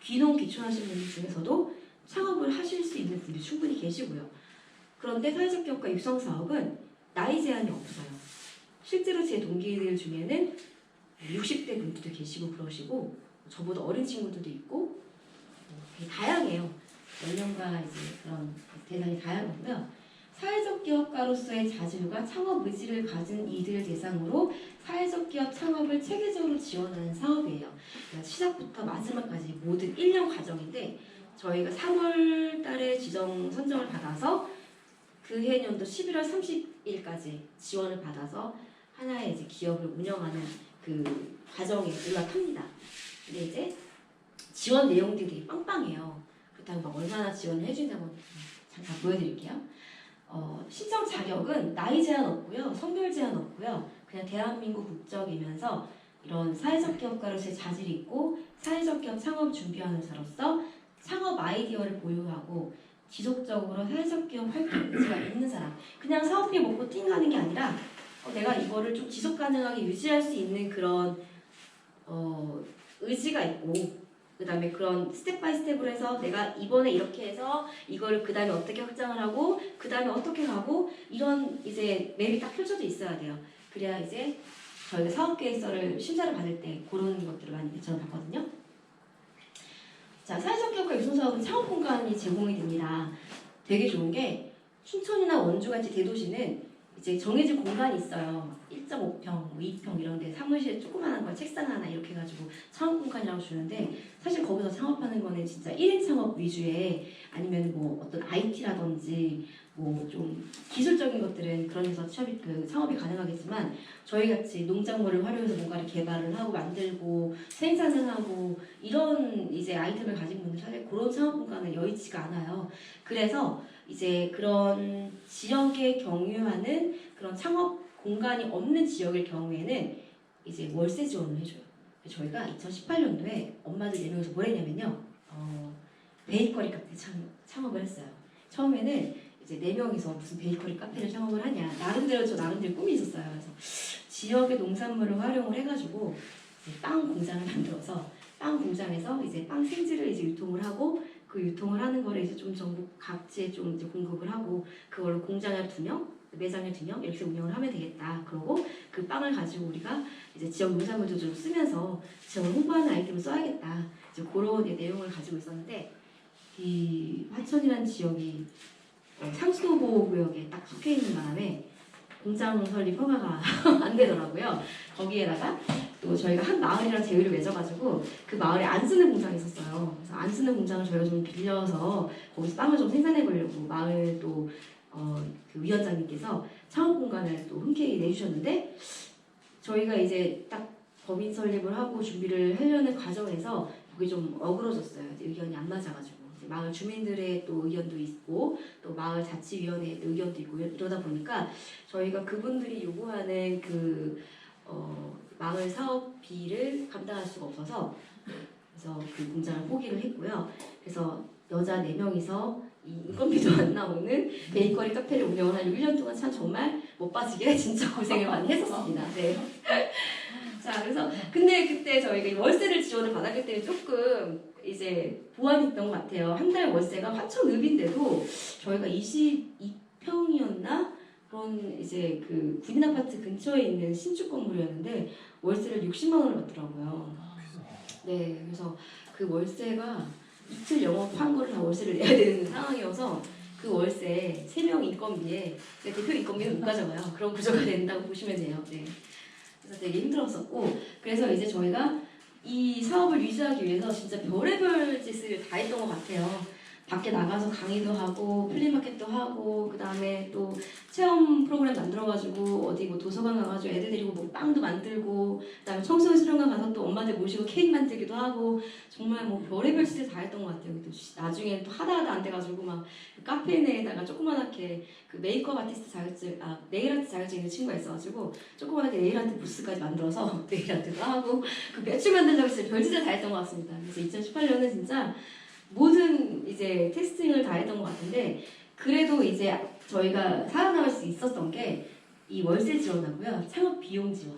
Speaker 1: 귀농 귀촌하시는 분들 중에서도 창업을 하실 수 있는 분들이 충분히 계시고요. 그런데 사회적 기업가 육성 사업은 나이 제한이 없어요. 실제로 제 동기들 중에는 60대 분들도 계시고 그러시고 저보다 어린 친구들도 있고 되게 다양해요. 연령과 이제 그런 대상이 다양하고요. 사회적 기업가로서의 자질과 창업 의지를 가진 이들 대상으로 사회적 기업 창업을 체계적으로 지원하는 사업이에요. 그러니까 시작부터 마지막까지 모든 1년 과정인데 저희가 3월 달에 선정을 받아서 그 해년도 11월 30일까지 지원을 받아서 하나의 이제 기업을 운영하는 그 과정에 올라탑니다. 근데 이제 지원 내용들이 되게 빵빵해요. 그렇다고 막 얼마나 지원을 해주냐고 잠깐 보여드릴게요. 신청 자격은 나이 제한 없고요. 성별 제한 없고요. 그냥 대한민국 국적이면서 이런 사회적 기업가로서의 자질이 있고 사회적 기업 창업 준비하는 자로서 창업 아이디어를 보유하고 지속적으로 사회적 기업 활동 의지가 있는 사람. 그냥 사업비 먹고 띵 하는 게 아니라 내가 이거를 좀 지속 가능하게 유지할 수 있는 그런 의지가 있고 그 다음에 그런 스텝 바이 스텝으로 해서 내가 이번에 이렇게 해서 이걸 그 다음에 어떻게 확장을 하고 그 다음에 어떻게 가고 이런 이제 맵이 딱 펼쳐져 있어야 돼요. 그래야 이제 저희가 사업계획서를 심사를 받을 때 그런 것들을 많이 저는 봤거든요. 자, 사회적 기업가 육성 사업은 창업 공간이 제공이 됩니다. 되게 좋은 게 춘천이나 원주같이 대도시는 이제 정해진 공간이 있어요. 1.5평, 뭐 2평 이런 데 사무실 조그만한 거 책상 하나 이렇게 해가지고 창업 공간이라고 주는데 사실 거기서 창업하는 거는 진짜 1인 창업 위주의 아니면 뭐 어떤 IT라든지 뭐 좀 기술적인 것들은 그런 데서 창업이 가능하겠지만 저희 같이 농작물을 활용해서 뭔가를 개발을 하고 만들고 생산을 하고 이런 이제 아이템을 가진 분들 사실 그런 창업 공간은 여의치가 않아요. 그래서 이제 그런 지역에 경유하는 그런 창업 공간이 없는 지역일 경우에는 이제 월세 지원을 해줘요. 저희가 2018년도에 엄마들 4명이서 뭘 했냐면요. 베이커리 카페 창업을 했어요. 처음에는 이제 4명이서 무슨 베이커리 카페를 창업을 하냐. 나름대로 꿈이 있었어요. 그래서 지역의 농산물을 활용을 해가지고 이제 빵 공장을 만들어서 빵 공장에서 이제 빵 생지를 이제 유통을 하고 그 유통을 하는 거를 이제 좀 전국 각지에 좀 이제 공급을 하고 그걸로 공장을 2명, 매장을 2명 이렇게 운영을 하면 되겠다. 그러고 그 빵을 가지고 우리가 이제 지역 농산물도 좀 쓰면서 지역을 홍보하는 아이템을 써야겠다. 이제 그런 내용을 가지고 있었는데 이 화천이라는 지역이 상수도 보호구역에 딱 속해 있는 바람에 공장 설립 허가가 안 되더라고요. 거기에다가 또 저희가 한 마을이랑 제휴를 맺어가지고 그 마을에 안 쓰는 공장이 있었어요. 그래서 안 쓰는 공장을 저희가 좀 빌려서 거기서 빵을 좀 생산해 보려고 마을 또 그 위원장님께서 창업 공간을 또 흔쾌히 내주셨는데 저희가 이제 딱 법인 설립을 하고 준비를 하려는 과정에서 그게 좀 어그러졌어요. 의견이 안 맞아가지고 마을 주민들의 또 의견도 있고 또 마을 자치위원회의 의견도 있고 이러다 보니까 저희가 그분들이 요구하는 그 마을 사업비를 감당할 수가 없어서 그래서 그 공장을 포기를 했고요. 그래서 여자 4명이서 이 인건비도 안 나오는 베이커리 카페를 운영을 한 1년 동안 참 정말 못 빠지게 진짜 고생을 많이 했었습니다. 네. 자, 그래서 근데 그때 저희가 이 월세를 지원을 받았기 때문에 조금 이제 보완이 있던 것 같아요. 한 달 월세가 화천읍인데도 저희가 22평이었나? 그런 이제 그 군인 아파트 근처에 있는 신축 건물이었는데 월세를 60만 원을 받더라고요. 네, 그래서 그 월세가 이틀 영업한 거를 다 월세를 내야 되는 상황이어서 그 월세 3명 인건비에 대표 인건비는 못 가져가요. 그런 구조가 된다고 보시면 돼요. 네. 그래서 되게 힘들었었고 그래서 이제 저희가 이 사업을 유지하기 위해서 진짜 별의별 짓을 다 했던 것 같아요. 밖에 나가서 강의도 하고 플리마켓도 하고 그 다음에 또 체험 프로그램 만들어가지고 어디 뭐 도서관 가가지고 애들 데리고 뭐 빵도 만들고 그 다음에 청소년 수련관 가서 또 엄마들 모시고 케이크 만들기도 하고 정말 뭐 별의별 짓을 다 했던 것 같아요. 또 나중에 또 하다 안 돼가지고 막 카페 내에다가 조그만하게 그 메이크업 아티스트 자격증 네일 아트 자격증 있는 친구가 있어가지고 조그만하게 네일 아트 부스까지 만들어서 네일 아트도 하고 그 매출 만들려고 진짜 별짓을 다 했던 것 같습니다. 그래서 2018년은 진짜 모든 이제 테스팅을 다 했던 것 같은데 그래도 이제 저희가 살아남을 수 있었던 게 이 월세 지원하고요 창업 비용 지원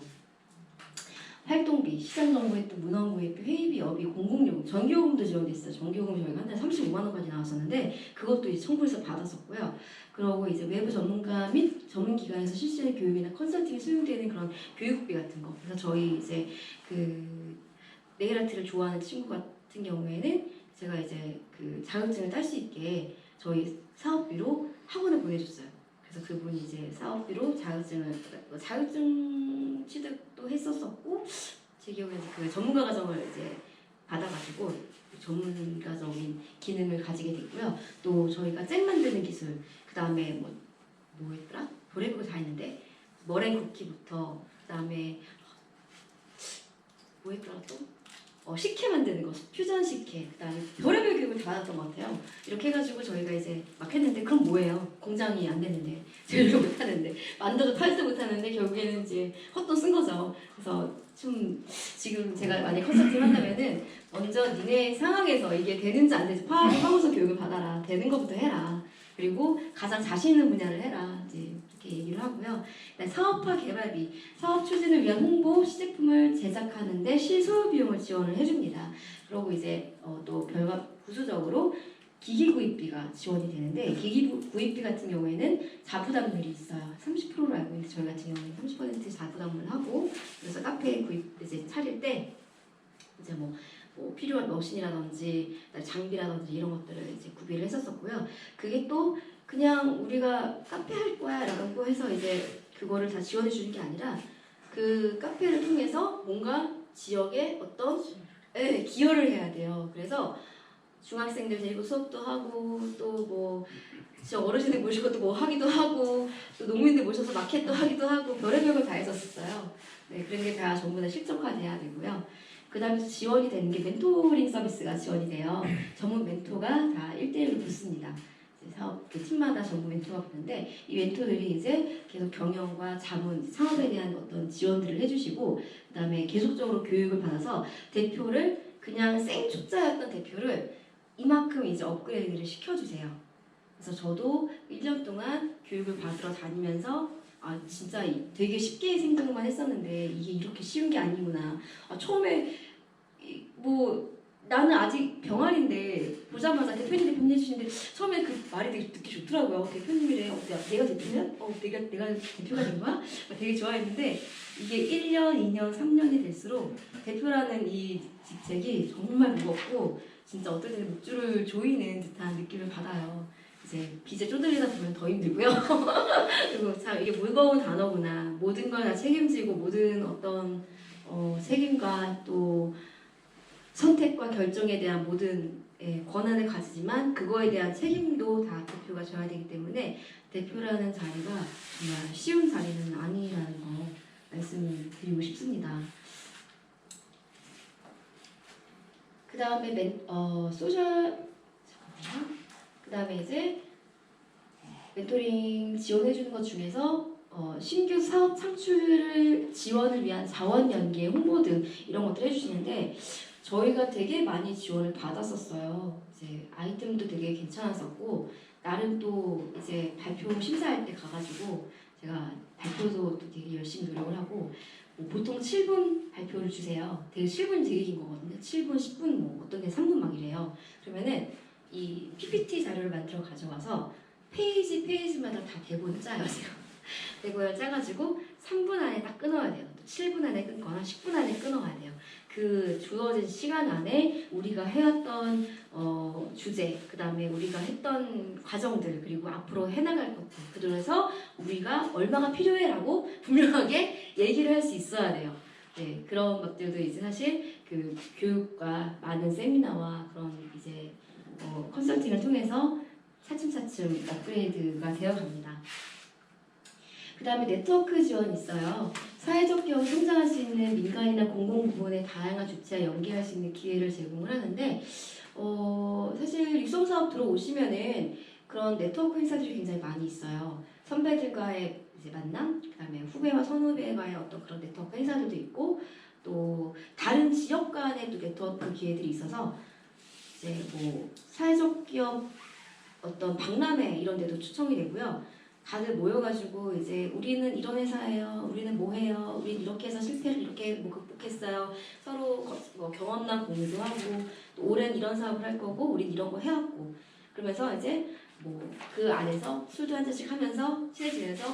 Speaker 1: 활동비, 시장정보회비, 문화공부회비, 회의비, 여비, 공공요금, 전기요금도 지원됐어요. 전기요금 저희가 한 달에 35만 원까지 나왔었는데 그것도 이제 청구해서 받았었고요. 그리고 이제 외부 전문가 및 전문기관에서 실시하는 교육이나 컨설팅에 수용되는 그런 교육비 같은 거. 그래서 저희 이제 그 네일 아트를 좋아하는 친구 같은 경우에는 제가 이제 그 자격증을 딸 수 있게 저희 사업비로 학원을 보내줬어요. 그래서 그분이 이제 사업비로 자격증 취득도 했었었고 제 기억에 그 전문가 과정을 이제 받아가지고 전문가적인 기능을 가지게 됐고요. 또 저희가 잼 만드는 기술, 그 다음에 뭐였더라? 별의별 다 했는데 머랭 쿠키부터 그 다음에 뭐였더라 또? 식혜 만드는 거, 퓨전 식혜, 그다음에 별의별 교육을 다 받았던 것 같아요. 이렇게 해가지고 저희가 이제 막 했는데 그럼 뭐예요? 공장이 안 되는데 제일도 못하는데 만들어도 팔지도 못하는데 결국에는 이제 헛돈 쓴 거죠. 그래서 좀 지금 제가 만약 컨설팅 한다면은 먼저 니네 상황에서 이게 되는지 안 되는지 파악하고서 교육을 받아라. 되는 것부터 해라. 그리고 가장 자신 있는 분야를 해라. 이제 이렇게 얘기를 하고요. 사업화 개발비, 사업 추진을 위한 홍보, 시제품을 제작하는데 실소요 비용을 지원을 해줍니다. 그리고 이제 또 결과 부수적으로 기기 구입비가 지원이 되는데 기기 구입비 같은 경우에는 자부담률이 있어요. 30%로 알고 있는데 저희 같은 경우는 30% 자부담을 하고 그래서 카페 구입 이제 차릴 때 이제 뭐 필요한 머신이라든지 장비라든지 이런 것들을 이제 구비를 했었었고요. 그게 또 그냥 우리가 카페 할 거야 라고 해서 이제 그거를 다 지원해 주는 게 아니라 그 카페를 통해서 뭔가 지역에 어떤 기여를 해야 돼요. 그래서 중학생들 데리고 수업도 하고 또 뭐 지역 어르신들 모시고 또 뭐 하기도 하고 또 농민들 모셔서 마켓도 하기도 하고 별의별 걸 다 했었어요. 네, 그런 게 다 전부 다 실적화돼야 되고요. 그 다음에 지원이 되는 게 멘토링 서비스가 지원이 돼요. 전문 멘토가 다 1대1로 붙습니다. 이제 사업 그 팀마다 전부 멘토가 붙는데 이 멘토들이 이제 계속 경영과 자문, 창업에 대한 어떤 지원들을 해주시고 그다음에 계속적으로 교육을 받아서 대표를 그냥 생초짜였던 대표를 이만큼 이제 업그레이드를 시켜주세요. 그래서 저도 1년 동안 교육을 받으러 다니면서 아 진짜 되게 쉽게 생각만 했었는데 이게 이렇게 쉬운 게 아니구나. 처음에 뭐 나는 아직 병아리인데 보자마자 대표님 해주시는데 처음에 그 말이 되게 듣기 좋더라고요. 대표님이래. 내가 대표냐? 내가 대표가 된 거야? 되게 좋아했는데 이게 1년, 2년, 3년이 될수록 대표라는 이 직책이 정말 무겁고 진짜 어떨 때는 목줄을 조이는 듯한 느낌을 받아요. 이제 빚에 쪼들리다 보면 더 힘들고요. 그리고 참 이게 무거운 단어구나. 모든 걸 다 책임지고 모든 어떤 책임과 또 선택과 결정에 대한 모든 권한을 가지지만 그거에 대한 책임도 다 대표가 져야 되기 때문에 대표라는 자리가 정말 쉬운 자리는 아니라는 거 말씀을 드리고 싶습니다. 그 다음에 그 다음에 이제 멘토링 지원해주는 것 중에서 신규 사업 창출 지원을 위한 자원 연계, 홍보 등 이런 것들 해주시는데 저희가 되게 많이 지원을 받았었어요. 이제 아이템도 되게 괜찮았었고 나름 또 이제 발표 심사할 때 가가지고 제가 발표도 또 되게 열심히 노력을 하고 뭐 보통 7분 발표를 주세요. 되게 7분이 되게 긴 거거든요. 7분, 10분, 뭐 어떤 게 3분 막 이래요. 그러면은 이 PPT 자료를 만들어 가져가서 페이지마다 다 대본을 짜요. 대본을 짜가지고 3분 안에 딱 끊어야 돼요. 또 7분 안에 끊거나 10분 안에 끊어야 돼요. 그 주어진 시간 안에 우리가 해왔던 주제, 그 다음에 우리가 했던 과정들, 그리고 앞으로 해나갈 것들, 그래서 우리가 얼마가 필요해라고 분명하게 얘기를 할 수 있어야 돼요. 네, 그런 것들도 이제 사실 그 교육과 많은 세미나와 그런 이제 컨설팅을 통해서 차츰차츰 업그레이드가 되어갑니다. 그 다음에 네트워크 지원이 있어요. 사회적 기업이 성장할 수 있는 민간이나 공공 부문의 다양한 주체와 연계할 수 있는 기회를 제공을 하는데 사실 육성사업 들어오시면은 그런 네트워크 행사들이 굉장히 많이 있어요. 선배들과의 이제 만남, 그 다음에 후배와 선후배와의 어떤 그런 네트워크 행사들도 있고 또 다른 지역 간의 또 네트워크 기회들이 있어서 이제 뭐 사회적 기업 어떤 박람회 이런 데도 초청이 되고요. 다들 모여가지고 이제 우리는 이런 회사예요. 우리는 뭐 해요. 우린 이렇게 해서 실패를 이렇게 뭐 극복했어요. 서로 뭐 경험담 공유도 하고 또 올해는 이런 사업을 할 거고 우린 이런 거 해왔고 그러면서 이제 뭐 그 안에서 술도 한 잔씩 하면서 친해지면서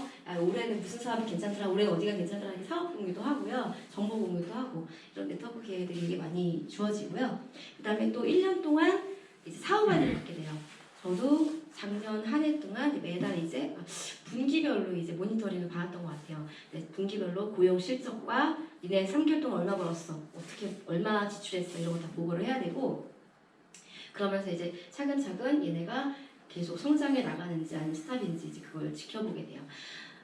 Speaker 1: 올해는 무슨 사업이 괜찮더라. 올해는 어디가 괜찮더라. 이렇게 사업 공유도 하고요. 정보 공유도 하고 이런 네트워크 기회들이 되게 많이 주어지고요. 그 다음에 또 1년 동안 이제 사업안을 받게 돼요. 저도 작년 한 해 동안 매달 이제 분기별로 이제 모니터링을 받았던 것 같아요. 네, 분기별로 고용 실적과 니네 3개월 동안 얼마 벌었어, 어떻게 얼마 지출했어 이런 거 다 보고를 해야 되고 그러면서 이제 차근차근 얘네가 계속 성장해 나가는지 아니면 스탑인지 이제 그걸 지켜보게 돼요.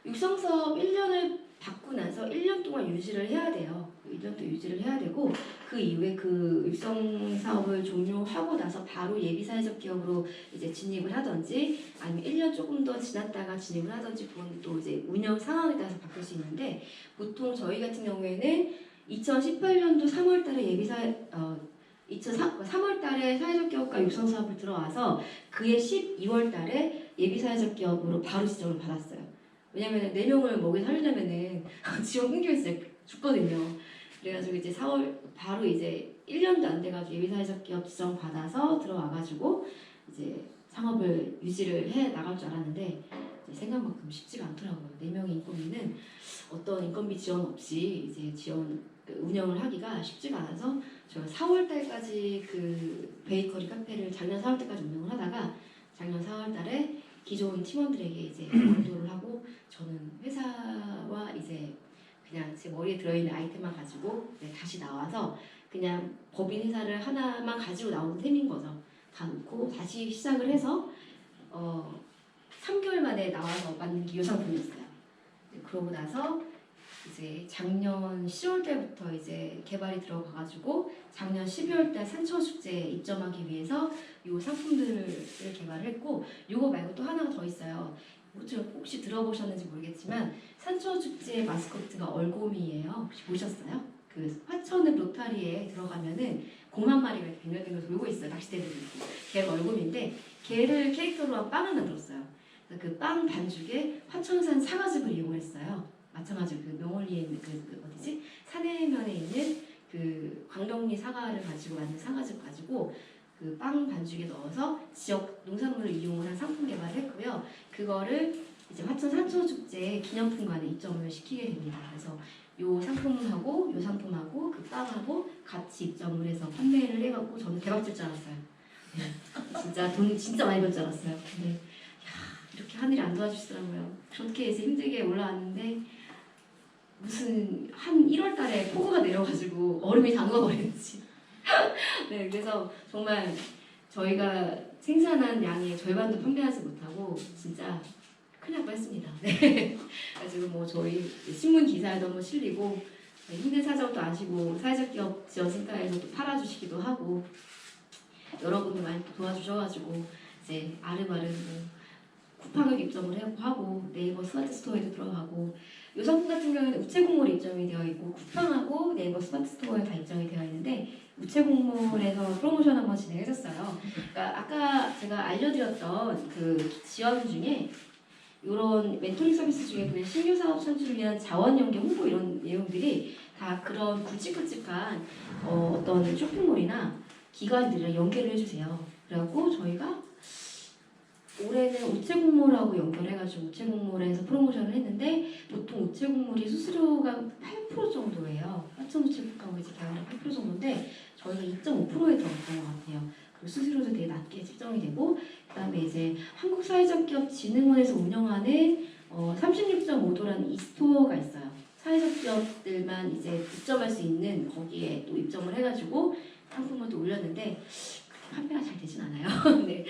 Speaker 1: 육성사업 1년을 받고 나서 1년 동안 유지를 해야 돼요. 1년 동안 유지를 해야 되고 그 이후에 그 육성 사업을 종료하고 나서 바로 예비사회적 기업으로 이제 진입을 하든지 아니면 1년 조금 더 지났다가 진입을 하든지 그건 또 이제 운영 상황에 따라서 바뀔 수 있는데 보통 저희 같은 경우에는 2018년도 3월달에 3월달에 사회적 기업과 육성 사업을 들어와서 그해 12월달에 예비사회적 기업으로 바로 지정을 받았어요. 왜냐면은 4명을 먹여 살려면은 지원 끊기면 죽거든요. 그래가지고 이제 4월 바로 이제 1년도 안 돼가지고 예비사회적 기업 지정 받아서 들어와가지고 이제 창업을 유지를 해 나갈 줄 알았는데 생각만큼 쉽지가 않더라고요. 4명의 인건비는 어떤 인건비 지원 없이 이제 운영을 하기가 쉽지가 않아서 제가 4월달까지 그 베이커리 카페를 작년 4월달까지 운영을 하다가 작년 4월달에 기존 팀원들에게 이제 인도를 하고 저는 회사와 이제 그냥 제 머리에 들어있는 아이템만 가지고 다시 나와서 그냥 법인 회사를 하나만 가지고 나온 셈인 거죠. 다 놓고 다시 시작을 해서 3개월 만에 나와서 만든 게 이 상품이었어요. 그러고 나서 이제 작년 10월 달부터 이제 개발이 들어가가지고 작년 12월 달 산초축제에 입점하기 위해서 이 상품들을 개발했고 이거 말고 또 하나가 더 있어요. 혹시 들어보셨는지 모르겠지만 산초축제 마스코트가 얼곰이에요. 혹시 보셨어요? 그 화천읍 로타리에 들어가면은 곰 한 마리가 이렇게 뱅글뱅글 돌고 있어요. 낚싯대들이 있고. 걔가 얼곰인데 걔를 캐릭터로 한 빵을 만들었어요. 그 빵 반죽에 화천산 사과즙을 이용했어요. 마찬가지로 그 명월리에 있는 그 어디지? 산해면에 있는 그 광덕리 사과를 가지고 만든 사과즙 가지고 그 빵 반죽에 넣어서 지역 농산물을 이용한 상품 개발을 했고요. 그거를 이제 화천 산초축제 기념품관에 입점을 시키게 됩니다. 그래서 요 상품하고 요 상품하고 그 빵하고 같이 입점을 해서 판매를 해갖고 저는 대박 줄 줄 알았어요. 네. 진짜 돈 진짜 많이 벌 줄 알았어요. 근데 야, 이렇게 하늘이 안 도와주시더라고요. 그렇게 해서 힘들게 올라왔는데 무슨 한 1월 달에 폭우가 내려가지고 얼음이 다 녹아버렸지. 네, 그래서 정말 저희가 생산한 양의 절반도 판매하지 못하고 진짜 큰일 날 뻔했습니다. 네. 그래가지고 뭐 저희 신문 기사에도 한번 실리고 힘든 사정도 아시고 사회적 기업 지원센터에서 또 팔아주시기도 하고 여러분들 많이 도와주셔가지고 이제 아름아름 뭐 쿠팡을 입점을 하고 네이버 스마트 스토어에도 들어가고 이 상품 같은 경우는 우체국물 입점이 되어 있고 쿠팡하고 네이버 스마트 스토어에 다 입점이 되어 있는데 우체국물에서 프로모션 한번 진행해줬어요. 그러니까 아까 제가 알려드렸던 그 지원 중에 이런 멘토링 서비스 중에 그냥 신규 사업 창출을 위한 자원 연계 홍보 이런 내용들이 다 그런 굵직굵직한 어떤 쇼핑몰이나 기관들이랑 연계를 해주세요. 그래갖고 저희가 올해는 우체국물하고 연결해가지고 우체국물에서 프로모션을 했는데 보통 우체국물이 수수료가 8% 정도예요. 화천우체국하고 이제 계약을 8% 정도인데 저희가 2.5%에 들어갔던 것 같아요. 그리고 수수료도 되게 낮게 책정이 되고 그다음에 이제 한국사회적기업진흥원에서 운영하는 36.5도라는 이스토어가 있어요. 사회적 기업들만 이제 입점할 수 있는 거기에 또 입점을 해가지고 상품을 또 올렸는데 판매가 잘 되진 않아요. 네.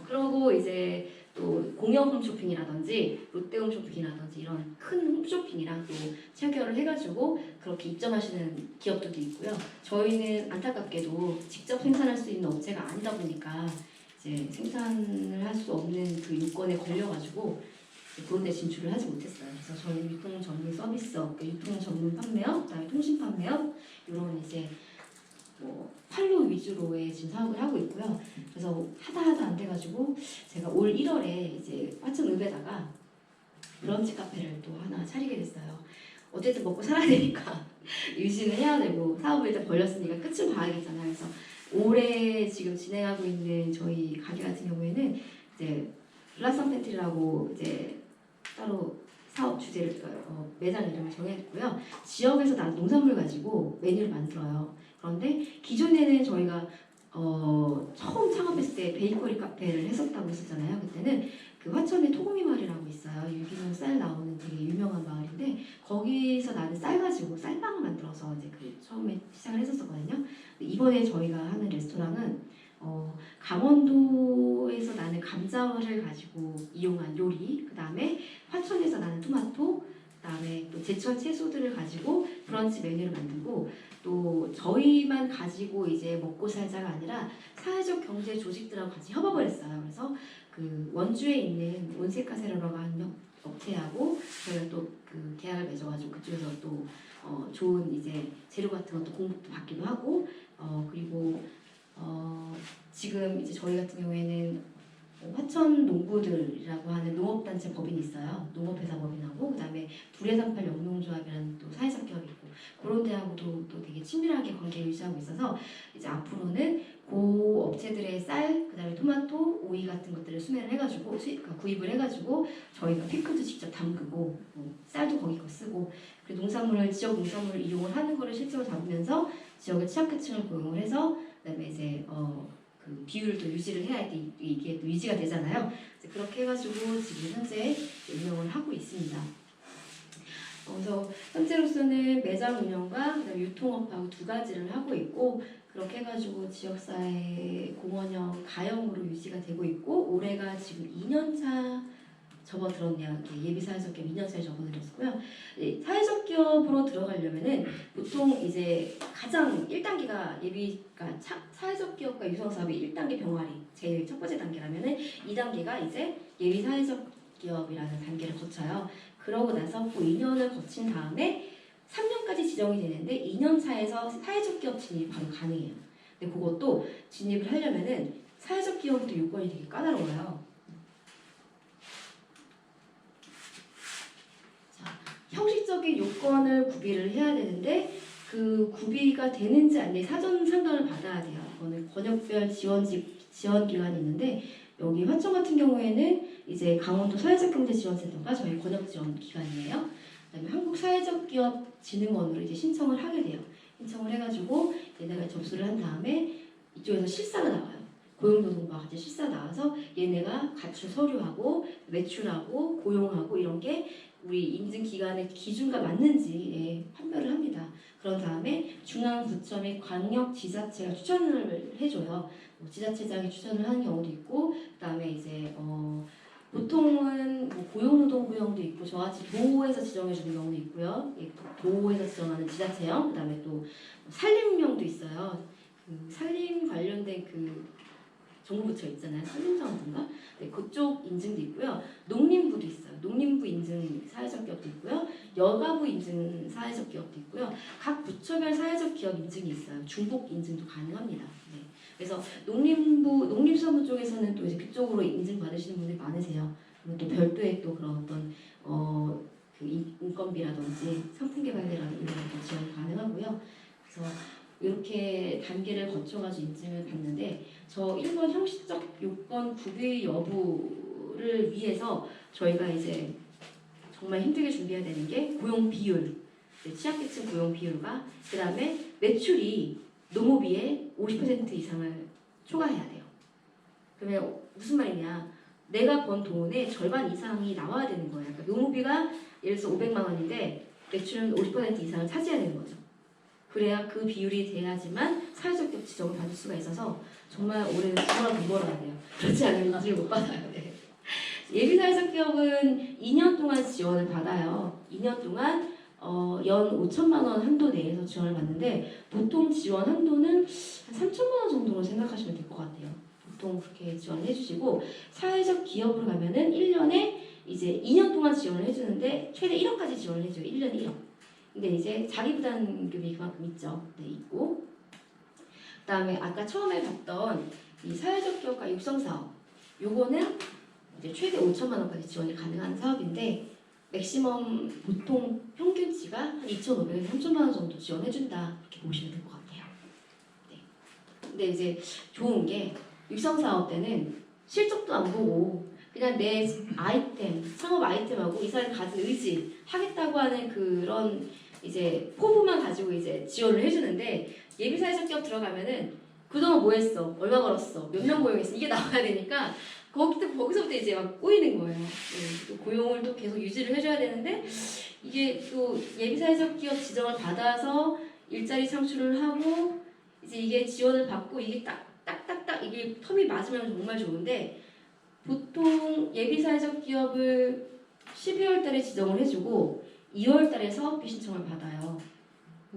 Speaker 1: 그러고 이제 또 공영 홈쇼핑이라든지 롯데 홈쇼핑이라든지 이런 큰 홈쇼핑이랑 또 체결을 해가지고 그렇게 입점하시는 기업들도 있고요. 저희는 안타깝게도 직접 생산할 수 있는 업체가 아니다 보니까 이제 생산을 할 수 없는 그 요건에 걸려가지고 그런 데 진출을 하지 못했어요. 그래서 저희는 유통 전문 서비스업, 유통 전문 판매업, 그다음에 통신 판매업 이런 이제 뭐 판로 위주로의 지금 사업을 하고 있고요. 그래서 하다 안 돼가지고 제가 올 1월에 이제 화천읍에다가 브런치 카페를 또 하나 차리게 됐어요. 어쨌든 먹고 살아야 되니까 유지는 해야 되고 사업을 일단 벌렸으니까 끝을 봐야겠잖아요. 그래서 올해 지금 진행하고 있는 저희 가게 같은 경우에는 이제 블라썸 팬트리라고 이제 따로 사업 주제를 매장 이름을 정했고요. 지역에서 난 농산물 가지고 메뉴를 만들어요. 그런데 기존에는 저희가 처음 창업했을 때 베이커리 카페를 했었다고 했었잖아요. 그때는 그 화천에 토고미 마을이라고 있어요. 유기농 쌀 나오는 되게 유명한 마을인데 거기서 나는 쌀 가지고 쌀빵을 만들어서 이제 그 처음에 시작을 했었거든요. 이번에 저희가 하는 레스토랑은 강원도에서 나는 감자를 가지고 이용한 요리, 그 다음에 화천에서 나는 토마토, 그 다음에 또 제철 채소들을 가지고 브런치 메뉴를 만들고 또 저희만 가지고 이제 먹고 살자가 아니라 사회적 경제 조직들하고 같이 협업을 했어요. 그래서 그 원주에 있는 온세카세라라고 하는 업체하고 저희가 또 그 계약을 맺어가지고 그쪽에서 또 좋은 이제 재료 같은 것도 공급도 받기도 하고 그리고 지금 이제 저희 같은 경우에는 화천 농부들이라고 하는 농업단체 법인이 있어요. 농업회사 법인하고 그다음에 불해산팔 영농조합이라는 또 사회적 기업이 있고 그런 데하고도 또 되게 친밀하게 관계를 유지하고 있어서 이제 앞으로는 그 업체들의 쌀, 그다음에 토마토, 오이 같은 것들을 수매를 해가지고 구입을 해가지고 저희가 피크도 직접 담그고 쌀도 거기 거 쓰고 그리고 농산물을 지역 농산물을 이용을 하는 거를 실제로 담으면서 지역의 취약계층을 고용을 해서 그다음에 이제 그 비율도 유지를 해야 이게 또 유지가 되잖아요. 그렇게 해가지고 지금 현재 운영을 하고 있습니다. 그래서 현재로서는 매장 운영과 유통업하고 두 가지를 하고 있고 그렇게 해가지고 지역사회 공원형 가형으로 유지가 되고 있고 올해가 지금 2년차 접어들었냐, 이렇게 예비 사회적 기업 2년차에 접어들었고요. 사회적 기업으로 들어가려면은 보통 이제 가장 1단계가 그러니까 사회적 기업과 유성 사업이 1단계 병아리 제일 첫 번째 단계라면은 2단계가 이제 예비 사회적 기업이라는 단계를 거쳐요. 그러고 나서 그 2년을 거친 다음에 3년까지 지정이 되는데 2년 차에서 사회적 기업 진입이 바로 가능해요. 근데 그것도 진입을 하려면은 사회적 기업도 요건이 되게 까다로워요. 자, 형식적인 요건을 구비를 해야 되는데 그 구비가 되는지 안 되는지 사전 상담을 받아야 돼요. 이거는 권역별 지원 기관이 있는데 여기 화천 같은 경우에는 이제 강원도 사회적경제지원센터가 저희 권역 지원 기관이에요. 그다음에 한국사회적기업진흥원으로 이제 신청을 하게 돼요. 신청을 해가지고 얘네가 접수를 한 다음에 이쪽에서 실사가 나와요. 고용노동부와 같이 실사 나와서 얘네가 가출 서류하고 매출하고 고용하고 이런 게 우리 인증기관의 기준과 맞는지 판별을 합니다. 그런 다음에 중앙부처 및 광역지자체가 추천을 해줘요. 지자체장이 추천을 하는 경우도 있고, 그다음에 이제 보통은 뭐 고용노동부형도 있고 저같이 도에서 지정해주는 경우도 있고요. 도에서 지정하는 지자체형, 그다음에 또 산림형도 있어요. 그 산림 관련된 그 정부부처 있잖아요. 산림청인가? 네, 그쪽 인증도 있고요. 농림부도 있어요. 농림부 인증 사회적 기업도 있고요. 여가부 인증 사회적 기업도 있고요. 각 부처별 사회적 기업 인증이 있어요. 중복 인증도 가능합니다. 네. 그래서 농림수산부 쪽에서는 또 이제 그쪽으로 인증 받으시는 분들이 많으세요. 그리고 또 별도의 또 그런 어떤 그 인건비라든지 상품 개발이라든지 이런 것도 지원 가능하고요. 그래서 이렇게 단계를 거쳐가지고 인증을 받는데 저 1번 형식적 요건 구비 여부를 위해서 저희가 이제 정말 힘들게 준비해야 되는 게 고용 비율, 취약계층 고용 비율과 그 다음에 매출이 노무비의 50% 이상을 초과해야 돼요. 그러면 무슨 말이냐? 내가 번 돈의 절반 이상이 나와야 되는 거예요. 그러니까 노무비가 예를 들어서 500만 원인데 매출은 50% 이상을 차지해야 되는 거죠. 그래야 그 비율이 돼야지만 사회적 기업 지정을 받을 수가 있어서 정말 올해는 정말 돈 벌어야 돼요. 그렇지 않으면 인증을 못 받아요. 네. 예비 사회적 기업은 2년 동안 지원을 받아요. 2년 동안 연 5천만 원 한도 내에서 지원을 받는데 보통 지원 한도는 한 3천만 원 정도로 생각하시면 될 것 같아요. 보통 그렇게 지원을 해주시고 사회적 기업으로 가면은 1년에 이제 2년 동안 지원을 해주는데 최대 1억까지 지원을 해줘요. 1년에 1억. 근데 이제 자기부담금이 그만큼 있죠. 네, 있고. 그다음에 아까 처음에 봤던 이 사회적 기업과 육성사업 요거는 이제 최대 5천만 원까지 지원이 가능한 사업인데 맥시멈 보통 평균치가 한 2,500에서 3천만 원 정도 지원해준다 이렇게 보시면 될 것 같아요. 네. 근데 이제 좋은 게 육성사업 때는 실적도 안 보고 그냥 내 아이템, 창업 아이템하고 이 사람이 가진 의지 하겠다고 하는 그런 이제 포부만 가지고 이제 지원을 해주는데 예비 사회적 기업 들어가면은 그동안 뭐 했어? 얼마 벌었어? 몇 명 고용했어? 이게 나와야 되니까 거기서부터 이제 막 꼬이는 거예요. 네, 또 고용을 또 계속 유지를 해줘야 되는데 이게 또 예비 사회적 기업 지정을 받아서 일자리 창출을 하고 이제 이게 지원을 받고 이게 딱딱딱 이게 텀이 맞으면 정말 좋은데 보통 예비 사회적 기업을 12월 달에 지정을 해주고 2월 달에 사업비 신청을 받아요.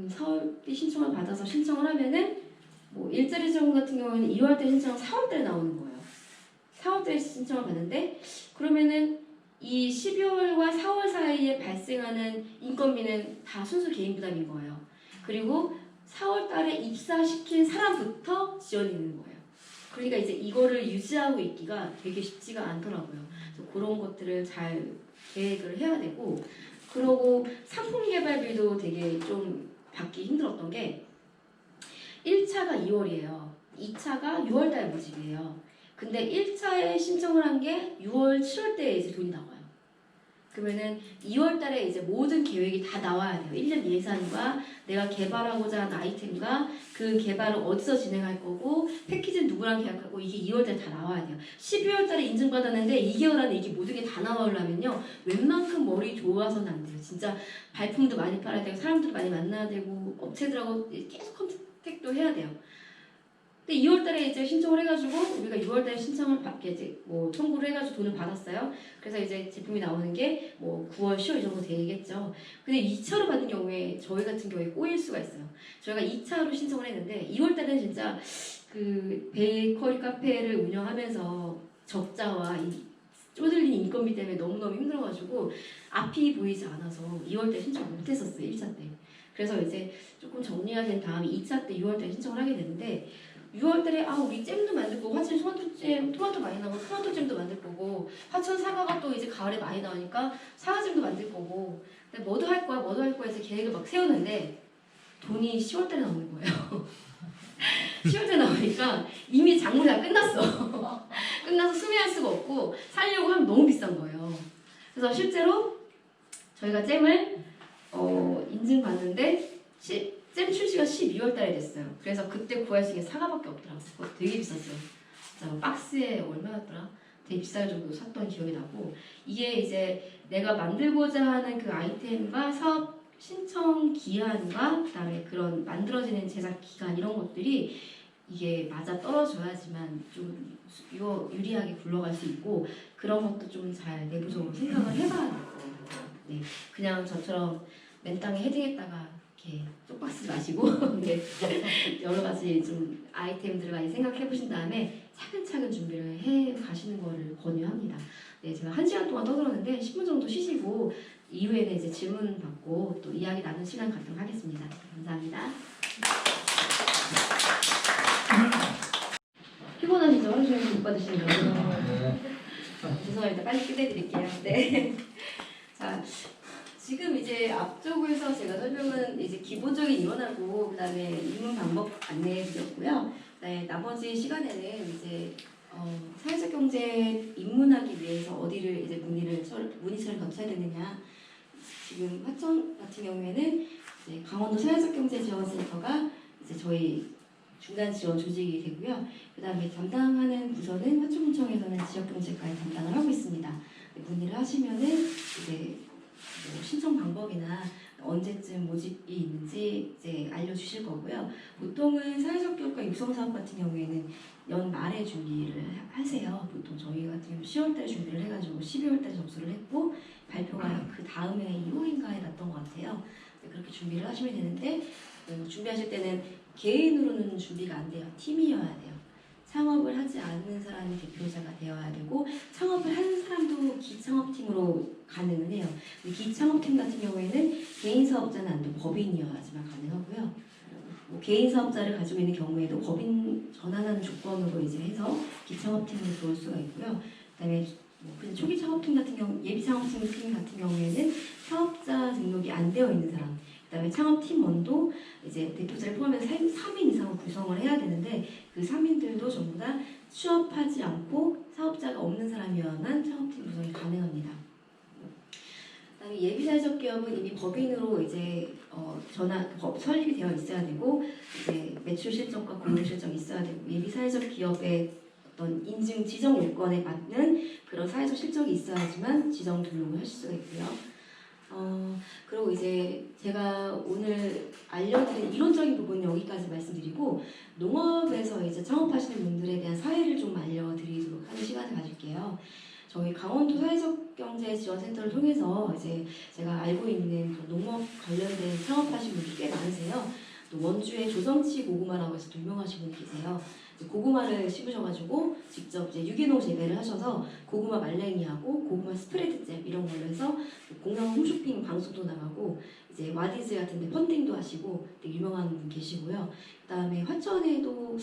Speaker 1: 사업비 신청을 받아서 신청을 하면은 뭐 일자리 지원 같은 경우는 2월 달 신청은 4월 달에 나오는 거예요. 4월 달에 신청을 받는데 그러면은 이 12월과 4월 사이에 발생하는 인건비는 다 순수 개인 부담인 거예요. 그리고 4월 달에 입사시킨 사람부터 지원이 있는 거예요. 그러니까 이제 이거를 유지하고 있기가 되게 쉽지가 않더라고요. 그래서 그런 것들을 잘 계획을 해야 되고 그러고 상품 개발비도 되게 좀 받기 힘들었던 게 1차가 2월이에요. 2차가 6월 달 모집이에요. 근데 1차에 신청을 한 게 6월, 7월 때에 이제 돈이 나와요. 그러면은 2월 달에 이제 모든 계획이 다 나와야 돼요. 1년 예산과 내가 개발하고자 하는 아이템과 그 개발을 어디서 진행할 거고 패키지는 누구랑 계약하고 이게 2월 달에 다 나와야 돼요. 12월 달에 인증받았는데 2개월 안에 이게 모든 게 다 나오려면요. 웬만큼 머리 좋아서는 안 돼요. 진짜 발품도 많이 팔아야 되고 사람들도 많이 만나야 되고 업체들하고 계속 컨택도 해야 돼요. 근데 2월달에 이제 신청을 해가지고 우리가 6월달에 신청을 받게 이제 뭐 청구를 해가지고 돈을 받았어요. 그래서 이제 제품이 나오는 게 뭐 9월, 10월 정도 되겠죠. 근데 2차로 받은 경우에 저희 같은 경우에 꼬일 수가 있어요. 저희가 2차로 신청을 했는데 2월달에는 진짜 그 베이커리 카페를 운영하면서 적자와 이 쪼들린 인건비 때문에 너무너무 힘들어가지고 앞이 보이지 않아서 2월달 신청을 못했었어요. 1차 때. 그래서 이제 조금 정리가 된 다음에 2차 때 6월달에 신청을 하게 되는데 6월달에 우리 잼도 만들 거고 화천 토마토잼 토마토 많이 나오고 토마토잼도 만들 거고 화천 사과가 또 이제 가을에 많이 나오니까 사과잼도 만들 거고 근데 뭐도 할 거야 해서 계획을 막 세우는데 돈이 10월달에 나오는 거예요. 10월달에 나오니까 이미 작물이 다 끝났어. 끝나서 수매할 수가 없고 살려고 하면 너무 비싼 거예요. 그래서 실제로 저희가 잼을 인증받는데 잼 출시가 12월 달에 됐어요. 그래서 그때 구할 수 있는 사과밖에 없더라고요. 그거 되게 비쌌어요. 진짜 박스에 얼마였더라? 되게 비쌀 정도로 샀던 기억이 나고 이게 이제 내가 만들고자 하는 그 아이템과 사업 신청 기한과 그다음에 그런 만들어지는 제작 기간 이런 것들이 이게 맞아 떨어져야지만 좀 유리하게 굴러갈 수 있고 그런 것도 좀 잘 내부적으로 생각을 해봐야 될 거예요. 네, 그냥 저처럼 맨땅에 헤딩했다가 이렇게 쪽박스 마시고 네, 여러 가지 좀 아이템들을 많이 생각해 보신 다음에 차근차근 준비를 해 가시는 거를 권유합니다. 네, 제가 1시간 동안 떠들었는데 10분 정도 쉬시고 이후에는 이제 질문 받고 또 이야기 나눈 시간 갖도록 하겠습니다. 감사합니다. 피곤하시죠? 하루 종일 못 받으시는 거. 죄송합니다. 빨리 끝내드릴게요. 네. 자, 지금 이제 앞쪽에서 제가 설명은 이제 기본적인 이론하고 그다음에 입문 방법 안내해 드렸고요. 네, 나머지 시간에는 이제 사회적 경제 입문하기 위해서 어디를 이제 문의처를 거쳐야 되느냐. 지금 화천 같은 경우에는 이제 강원도 사회적 경제 지원센터가 이제 저희 중간 지원 조직이 되고요. 그다음에 담당하는 부서는 화천군청에서는 지역경제과에 담당을 하고 있습니다. 문의를 하시면은 이제 뭐 신청 방법이나 언제쯤 모집이 있는지 이제 알려주실 거고요. 보통은 사회적 교육과 육성 사업 같은 경우에는 연말에 준비를 하세요. 보통 저희 같은 경우 10월달에 준비를 해가지고 12월달에 접수를 했고 발표가 그 다음에 2호인가에 났던 것 같아요. 그렇게 준비를 하시면 되는데 준비하실 때는 개인으로는 준비가 안 돼요. 팀이어야 돼요. 창업을 하지 않는 사람이 대표자가 되어야 되고 창업을 하는 사람도 기창업팀으로 가능은 해요. 근데 기창업팀 같은 경우에는 개인 사업자는 안 되고 법인이어야지만 가능하고요. 뭐 개인 사업자를 가지고 있는 경우에도 법인 전환하는 조건으로 이제 해서 기창업팀으로 들어올 수가 있고요. 그다음에 뭐 초기 창업팀 같은 경우 예비 창업팀 같은 경우에는 사업자 등록이 안 되어 있는 사람. 그다음에 창업팀원도 이제 대표자를 포함해서 3인 이상을 구성을 해야 되는데 그 3인들도 전부 다 취업하지 않고 사업자가 없는 사람이어야만 창업팀 구성이 가능합니다. 그다음에 예비사회적 기업은 이미 법인으로 이제 설립이 되어 있어야 되고 이제 매출 실적과 고용 실적이 있어야 되고 예비사회적 기업의 어떤 인증 지정 요건에 맞는 그런 사회적 실적이 있어야지만 지정 등록을 하실 수가 있고요. 그리고 이제 제가 오늘 알려드린 이론적인 부분은 여기까지 말씀드리고 농업에서 이제 창업하시는 분들에 대한 사례를 좀 알려드리도록 하는 시간을 가질게요. 저희 강원도 사회적경제지원센터를 통해서 이제 제가 알고 있는 농업 관련된 창업하신 분들이 꽤 많으세요. 또 원주의 조정치 고구마라고 해서 또 유명하신 분이 계세요. 고구마를 심으셔가지고 직접 이제 유기농 재배를 하셔서 고구마 말랭이하고 고구마 스프레드잼 이런 걸로 해서 공영 홈쇼핑 방송도 나가고 이제 와디즈 같은데 펀딩도 하시고 되게 유명한 분 계시고요. 그다음에 화천에도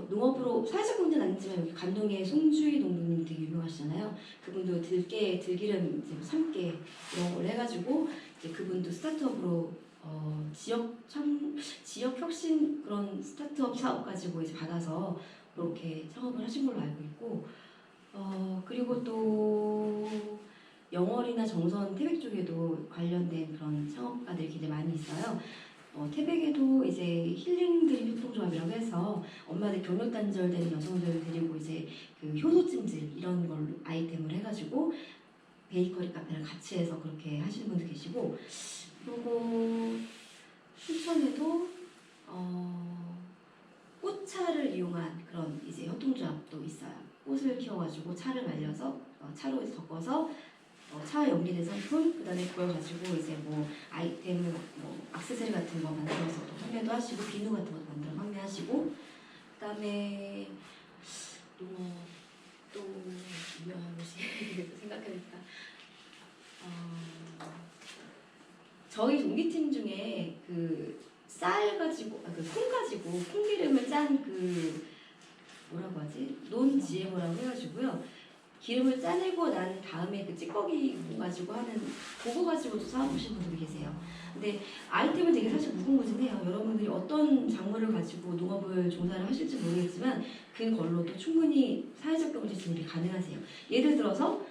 Speaker 1: 농업으로 사회적 경제는 아니지만 여기 감동의 송주희 농부님 되게 유명하시잖아요. 그분도 들기름 이제 삶게 이런 걸 해가지고 이제 그분도 스타트업으로 지역 혁신 그런 스타트업 사업 가지고 이제 받아서 그렇게 창업을 하신 걸로 알고 있고 그리고 또 영월이나 정선 태백 쪽에도 관련된 그런 창업가들이 굉장히 많이 있어요. 태백에도 이제 힐링드림 협동조합이라고 해서 엄마들 경력 단절된 여성들 데리고 이제 그 효소찜질 이런 걸 아이템을 해가지고 베이커리 카페를 같이 해서 그렇게 하시는 분도 계시고 그리고 순천에도 꽃차를 이용한 그런 이제 협동조합도 있어요. 꽃을 키워가지고 차를 말려서 차로 섞어서 차와 연계된 상품, 그다음에 그걸 가지고 이제 뭐 아이템, 뭐 액세서리 같은 거 만들어서 또 판매도 하시고 비누 같은 것도 만들어 판매하시고, 그다음에 또 유명한 곳이 생각하니까 저희 동기팀 중에 그 쌀 가지고 콩 가지고 콩기름을 짠 그 뭐라고 하지? 논지에모라고 해가지고요. 기름을 짜내고 난 다음에 그 찌꺼기 가지고 하는 그거 가지고도 사업하시는 분들이 계세요. 근데 아이템은 되게 사실 무궁무진해요. 여러분들이 어떤 작물을 가지고 농업을 종사를 하실지 모르겠지만 그걸로도 충분히 사회적 경제 진입이 가능하세요. 예를 들어서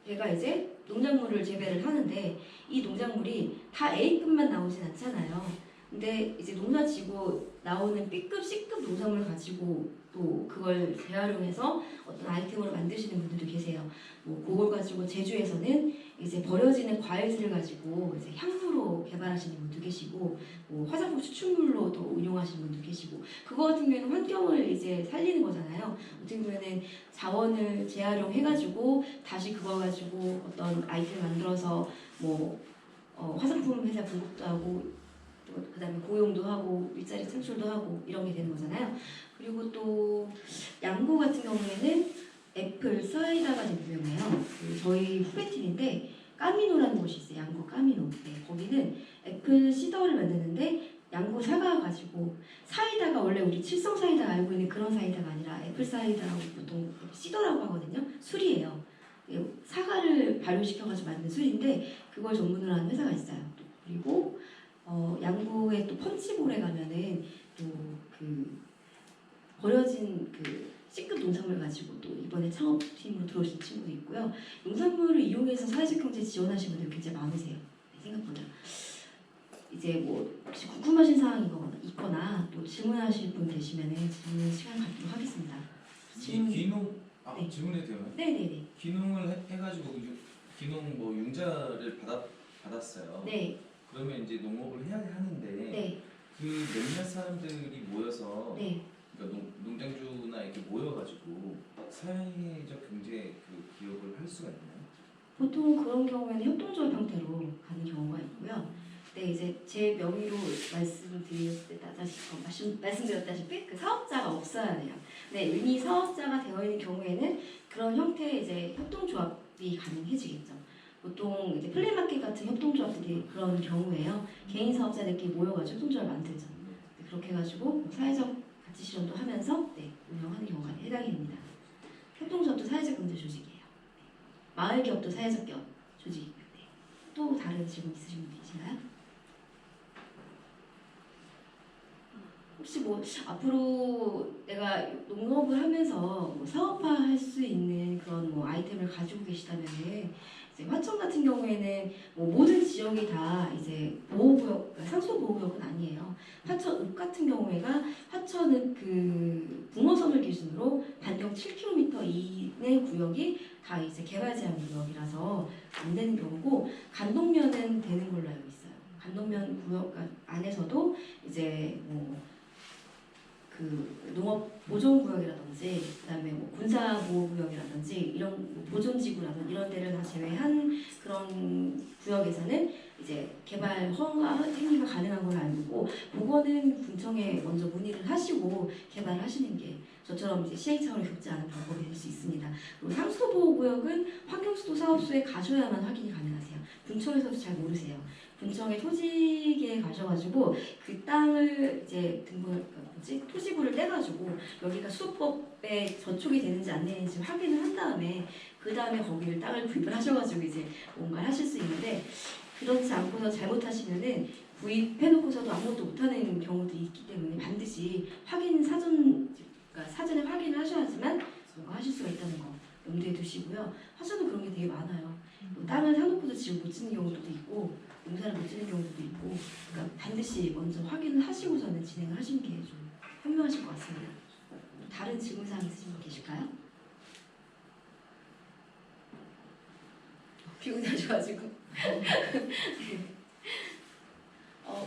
Speaker 1: 제가 이제 농작물을 재배를 하는데 이 농작물이 다 A급만 나오진 않잖아요. 근데 이제 농사 지고 나오는 B급, C급 농산물 가지고 또 그걸 재활용해서 어떤 아이템으로 만드시는 분들도 계세요. 뭐 그걸 가지고 제주에서는 이제 버려지는 과일들을 가지고 이제 향수로 개발하시는 분도 계시고, 뭐 화장품 추출물로도 운용하시는 분도 계시고, 그거 같은 경우에는 환경을 이제 살리는 거잖아요. 어떻게 보면은 자원을 재활용해가지고 다시 그거 가지고 어떤 아이템 만들어서 뭐 화장품 회사 공급도 하고, 그다음에 고용도 하고 일자리 창출도 하고 이런 게 되는 거잖아요. 그리고 또 양구 같은 경우에는 애플 사이다가 되게 유명해요. 저희 후배팀인데 까미노라는 곳이 있어요. 양구 까미노. 네, 거기는 애플 시더를 만드는데 양구 사과 가지고, 사이다가 원래 우리 칠성 사이다 알고 있는 그런 사이다가 아니라 애플 사이다라고 보통 시더라고 하거든요. 술이에요. 사과를 발효시켜가지고 만든 술인데 그걸 전문으로 하는 회사가 있어요. 그리고 양구에 또 펀치볼에 가면은 또 그 버려진 그 C급 농산물 가지고 또 이번에 창업팀으로 들어오신 친구도 있고요. 농산물을 이용해서 사회적 경제 지원하시는 분들 굉장히 많으세요. 생각보다. 이제 뭐 혹시 궁금하신 사항이 있거나 또 질문하실 분 계시면은 질문 시간 갖도록 하겠습니다.
Speaker 2: 귀농
Speaker 1: 네.
Speaker 2: 질문해도 되나요?
Speaker 1: 네네네.
Speaker 2: 귀농을 해가지고 귀농 뭐 융자를 받았어요.
Speaker 1: 네.
Speaker 2: 그러면 이제 농업을 해야 하는데
Speaker 1: 네.
Speaker 2: 그 몇몇 사람들이 모여서
Speaker 1: 네.
Speaker 2: 그러니까 농장주나 이렇게 모여가지고 사회적 경제 그 기업을 할 수가 있나요?
Speaker 1: 보통 그런 경우에는 협동조합 형태로 가는 경우가 있고요. 네, 이제 제 명의로 말씀드렸다시피 그 사업자가 없어야 돼요. 네, 이미 사업자가 되어 있는 경우에는 그런 형태의 이제 협동조합이 가능해지겠죠. 보통 이제 플리마켓 같은 협동조합들이 그런 경우에요. 개인 사업자들끼리 모여가지고 협동조합을 만들죠. 네, 그렇게 해가지고 사회적 가치 실현도 하면서 운영하는 경우가 해당이 됩니다. 협동조합도 사회적 경제 조직이에요. 마을 기업도 사회적 기업 조직이고요. 네. 또 다른 질문 있으신 분 계신가요? 혹시 뭐 앞으로 내가 농업을 하면서 뭐 사업화할 수 있는 그런 뭐 아이템을 가지고 계시다면은, 이제 화천 같은 경우에는 뭐 모든 지역이 다 이제 보호구역, 그러니까 상수 보호구역은 아니에요. 화천 읍 같은 경우에가 화천은 그 붕어섬을 기준으로 반경 7km 이내 구역이 다 이제 개발 제한 구역이라서 안 되는 경우고, 간동면은 되는 걸로 알고 있어요. 간동면 구역 안에서도 이제 뭐 그 농업 보존 구역이라든지, 그다음에 뭐 군사 보호 구역이라든지 이런 뭐 보존지구라든지 이런 데를 다 제외한 그런 구역에서는 이제 개발 허가 행위가 가능한 걸로 알고 있고, 그거는 군청에 먼저 문의를 하시고 개발을 하시는 게 저처럼 이제 시행착오를 겪지 않은 방법이 될 수 있습니다. 그리고 상수도 보호 구역은 환경수도 사업소에 가셔야만 확인이 가능하세요. 군청에서도 잘 모르세요. 군청의 토지계에 가셔가지고 그 땅을 이제 토지부를 떼가지고 여기가 수도법에 저촉이 되는지 안 되는지 확인을 한 다음에 그 다음에 거기를 땅을 구입을 하셔가지고 이제 뭔가 하실 수 있는데, 그렇지 않고서 잘못하시면은 구입해놓고서도 아무것도 못하는 경우도 있기 때문에 반드시 사전에 확인을 하셔야지만 뭔가 하실 수가 있다는 거 염두에 두시고요. 화천은 그런 게 되게 많아요. 뭐 땅을 사놓고도 지금 못 짓는 경우도 있고 농사를 못 짓는 경우도 있고, 그러니까 반드시 먼저 확인을 하시고서는 진행을 하시는 게 좀 현명하실 것 같습니다. 다른 질문사항 있으신 분 계실까요? 피곤하셔가지고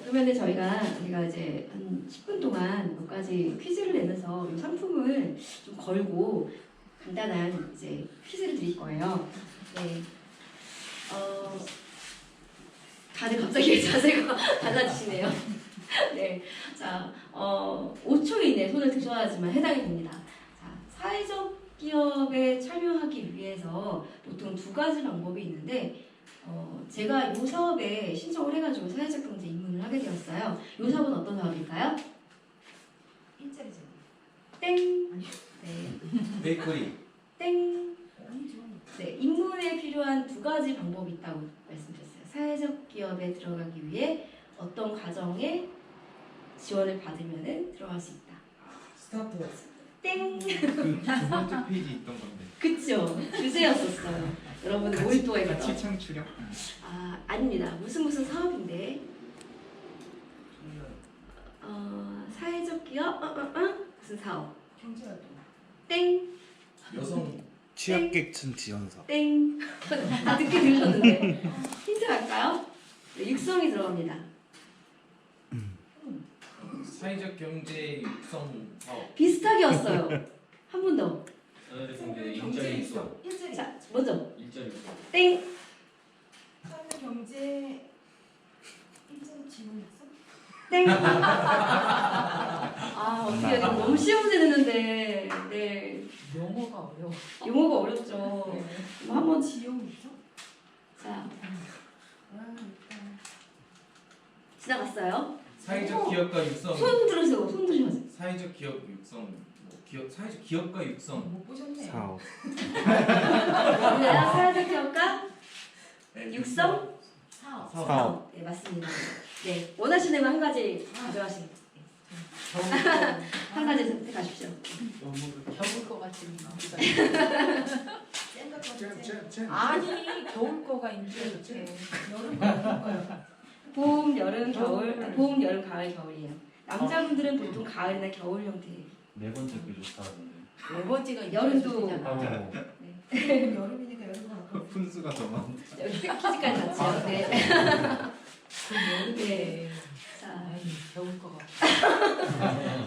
Speaker 1: 그러면은 제가 이제 한 10분 동안 몇 가지 퀴즈를 내면서 이 상품을 좀 걸고 간단한 이제 퀴즈를 드릴 거예요. 네. 다들 갑자기 자세가 달라지시네요. 네. 자, 5초 이내 손을 드셔야지만 해당이 됩니다. 자, 사회적 기업에 참여하기 위해서 보통 두 가지 방법이 있는데, 제가 이 사업에 신청을 해가지고 사회적 경제 입문을 하게 되었어요. 이 사업은 어떤 사업일까요?
Speaker 3: 일자리잖아.
Speaker 1: 땡. 네.
Speaker 2: 베이커리.
Speaker 1: 땡.
Speaker 3: 아니죠.
Speaker 1: 네, 입문에 필요한 두 가지 방법이 있다고 말씀드렸어요. 사회적 기업에 들어가기 위해 어떤 과정에 지원을 받으면 들어갈 수 있다.
Speaker 2: 스타트업.
Speaker 1: 땡.
Speaker 4: 그 두 번째 페이지 있던 건데.
Speaker 1: 그쵸. 주제였었어요. 여러분 몰두해서.
Speaker 4: 같이 창출형?
Speaker 1: 아닙니다. 무슨 사업인데. 사회적 기업 무슨 사업?
Speaker 3: 경제활동.
Speaker 1: 땡.
Speaker 2: 여성.
Speaker 4: 취약계층 지원사.
Speaker 1: 땡. 다 듣게 들으셨는데. 힌트 갈까요? 네, 육성이 들어갑니다.
Speaker 2: 사회적 경제 육성 사업.
Speaker 1: 비슷하게 왔어요. 한 번 더.
Speaker 5: 사회적 경제 일자리 육성.
Speaker 3: 일자리.
Speaker 1: 자, 먼저.
Speaker 5: 일자리 육성.
Speaker 1: 땡.
Speaker 3: 사회 경제 일자리 지원 육성.
Speaker 1: 땡. 어떻게 이거 너무 쉬운 문제 냈는데. 네.
Speaker 3: 영어가 어려워.
Speaker 1: 용어가 어렵죠. 한번
Speaker 3: 지원 육성.
Speaker 1: 자,
Speaker 3: 일단
Speaker 1: 지나갔어요.
Speaker 2: 사회적 기업가 육성.
Speaker 1: 손 들으세요. 손 들으세요.
Speaker 2: 사회적 기업 육성. 뭐 기업 사회적 기업가 육성.
Speaker 3: 못 보셨네.
Speaker 4: 사업.
Speaker 1: 뭐야? 사회적 기업가 육성
Speaker 3: 사업.
Speaker 4: 사업.
Speaker 1: 네, 맞습니다. 네, 원하시는 거 한 가지 가져가시면 한 가지 선택하십시오.
Speaker 3: 겨울 거 같은 아니 겨울 거가 이제 여름 거 같은 거야.
Speaker 1: 봄, 여름, 겨울. 봄, 여름, 가을, 겨울이에요. 남자분들은 보통 가을이나 겨울 형태예요.
Speaker 5: 네 번째 그 좋다는데.
Speaker 3: 네 번째가
Speaker 1: 여름도.
Speaker 3: 여름이잖아.
Speaker 1: 네.
Speaker 3: 여름이니까 여름 거 같고.
Speaker 4: 분수가 더 많다.
Speaker 1: 여기 퀴즈까지 같이요. 네. 네. 자,
Speaker 3: 아니 겨울 거 같고.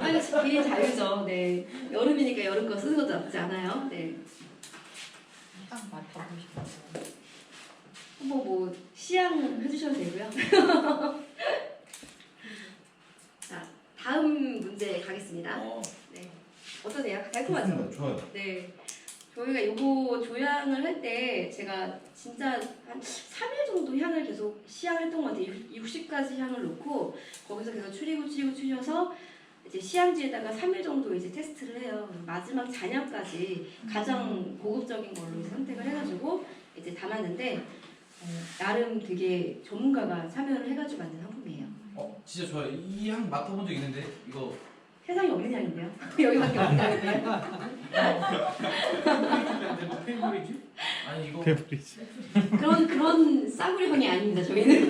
Speaker 1: 아니, 개인 자유죠. 네. 여름이니까 여름 거 쓰는 것도 나쁘지 않아요. 네.
Speaker 3: 딱 맡아보고 싶어서.
Speaker 1: 한번 뭐 시향 해주셔도 되고요. 자, 다음 문제 가겠습니다. 네. 어떠세요? 깔끔하죠?
Speaker 2: 좋아요.
Speaker 1: 네. 저희가 요거 조향을 할 때 제가 진짜 한 3일 정도 향을 계속 시향했던 것 같아요. 60가지 향을 놓고 거기서 계속 추려서 이제 시향지에다가 3일 정도 이제 테스트를 해요. 마지막 잔향까지 가장 고급적인 걸로 선택을 해가지고 이제 담았는데 나름 되게 전문가가 참여를 해가지고 만든 상품이에요.
Speaker 2: 진짜 좋아요. 이 향 맡아본 적 있는데 이거
Speaker 1: 세상에 없는 향인데요? 여기밖에 없는 향인데요?
Speaker 2: 페이보리지? 아니 이거
Speaker 4: 페브리지.
Speaker 1: 그런 싸구려 향이 아닙니다. 저희는.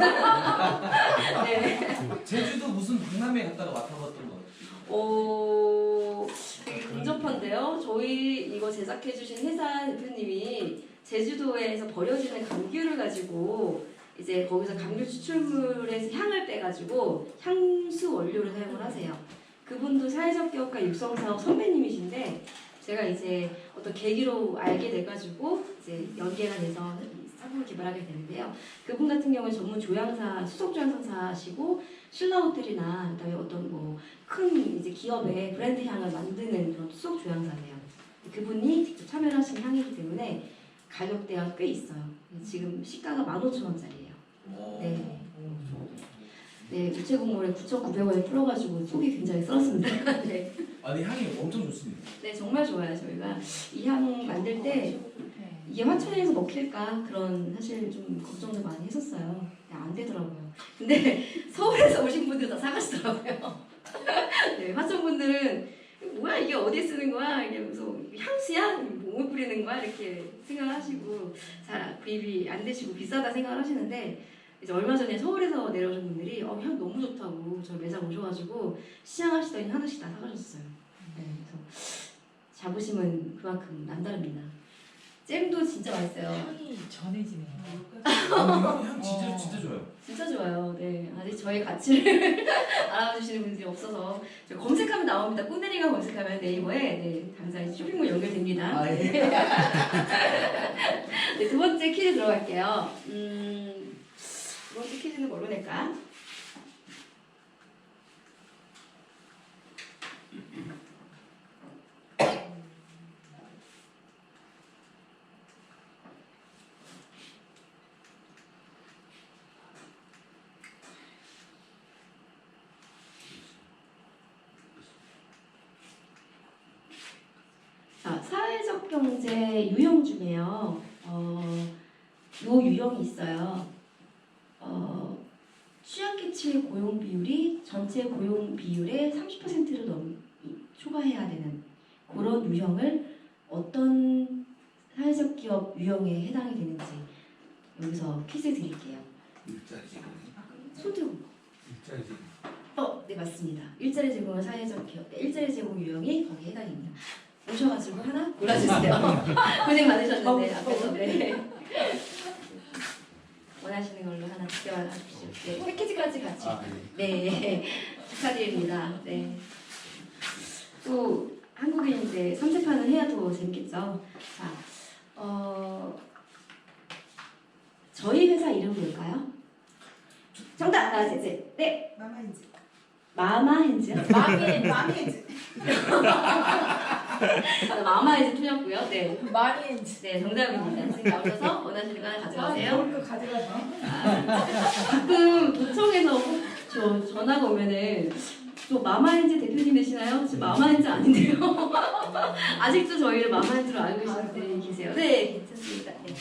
Speaker 1: 네.
Speaker 2: 제주도 무슨 박람회 갔다가 맡아봤던 것 같아요.
Speaker 1: 되게 근접한데요. 저희 이거 제작해주신 회사 대표님이 제주도에서 버려지는 감귤을 가지고 이제 거기서 감귤 추출물에서 향을 빼가지고 향수 원료를 사용을 하세요. 그분도 사회적 기업가 육성사업 선배님이신데 제가 이제 어떤 계기로 알게 돼가지고 이제 연계가 돼서 상품을 개발하게 되는데요. 그분 같은 경우는 전문 조향사, 수석 조향사시고 신라 호텔이나 그다음에 어떤 뭐 큰 이제 기업의 브랜드 향을 만드는 그런 수석 조향사세요. 그분이 직접 참여를 하신 향이기 때문에 가격대가 꽤 있어요. 지금 시가가 15,000원짜리예요. 네. 네, 우체국물에 9,900원에 풀어가지고 속이 굉장히 썰었습니다. 네.
Speaker 2: 아니 향이 엄청 좋습니다.
Speaker 1: 네, 정말 좋아요. 저희가 이 향 만들 때 이게 화천에서 먹힐까 그런 사실 좀 걱정도 많이 했었어요. 안 되더라고요. 근데 서울에서 오신 분들 다 사가시더라고요. 네, 화천 분들은 뭐야 이게 어디에 쓰는 거야? 이게 무슨 향수야? 몸을 뿌리는 거야? 이렇게 생각하시고 잘 구입이 안 되시고 비싸다 생각을 하시는데 이제 얼마 전에 서울에서 내려오신 분들이 향 너무 좋다고 저희 매장 오셔가지고 시향하시더니 하나씩 다 사가셨어요. 네, 그래서 자부심은 그만큼 남다릅니다. 잼도 진짜 맛있어요.
Speaker 3: 향이 전해지네요.
Speaker 2: 향 진짜 진짜 좋아요.
Speaker 1: 진짜 좋아요. 네, 아직 저희 가치를 알아봐 주시는 분들이 없어서 저 검색하면 나옵니다. 꾸네리가 검색하면 네이버에 네, 당장 쇼핑몰 연결됩니다.
Speaker 6: 아, 예.
Speaker 1: 네, 두 번째 퀴즈 들어갈게요. 두 번째 퀴즈는 뭘로 낼까? 자, 사회적 경제 유형 중에요. 요 유형이 있어요. 취약계층의 고용 비율이 전체 고용 비율의 30%를 초과해야 되는 그런 유형을 어떤 사회적 기업 유형에 해당이 되는지 여기서 퀴즈 드릴게요.
Speaker 2: 일자리 제공.
Speaker 1: 소득.
Speaker 2: 일자리 제공.
Speaker 1: 네 맞습니다. 일자리 제공은 사회적 기업, 일자리 제공 유형이 거기에 해당입니다. 오셔가지고 하나 골라주세요. 고생 많으셨는데 앞에서 네. 원하시는 걸로 하나 지켜봐 주십시오. 네, 패키지까지 같이. 네, 축하드립니다. 네. 또 한국인인데 삼세판을 해야 더 재밌겠죠. 자, 저희 회사 이름 뭘까요? 정답 나와주세요. 네,
Speaker 6: 마마이즈.
Speaker 1: 마마핸즈요?
Speaker 6: 마미에즈.
Speaker 1: 마마핸즈 틀렸고요. 네,
Speaker 3: 마리엔즈.
Speaker 1: 네 정답입니다. 선생님 나오셔서 원하시는 거 하나 가져가세요.
Speaker 3: 좋은 거 가져가서.
Speaker 1: 가끔 도청에서 전화가 오면은 저 마마핸즈 대표님 되시나요? 저 마마핸즈 아닌데요. 아직도 저희를 마마핸즈로 알고 계시는 분들이 계세요. 네, 괜찮습니다. 네.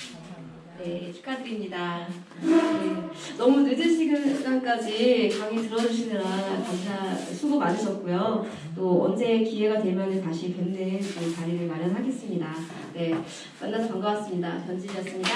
Speaker 1: 네, 축하드립니다. 네, 너무 늦은 시간까지 강의 들어주시느라 수고 많으셨고요. 또 언제 기회가 되면 다시 뵙는 그 자리를 마련하겠습니다. 네, 만나서 반가웠습니다. 변진이었습니다.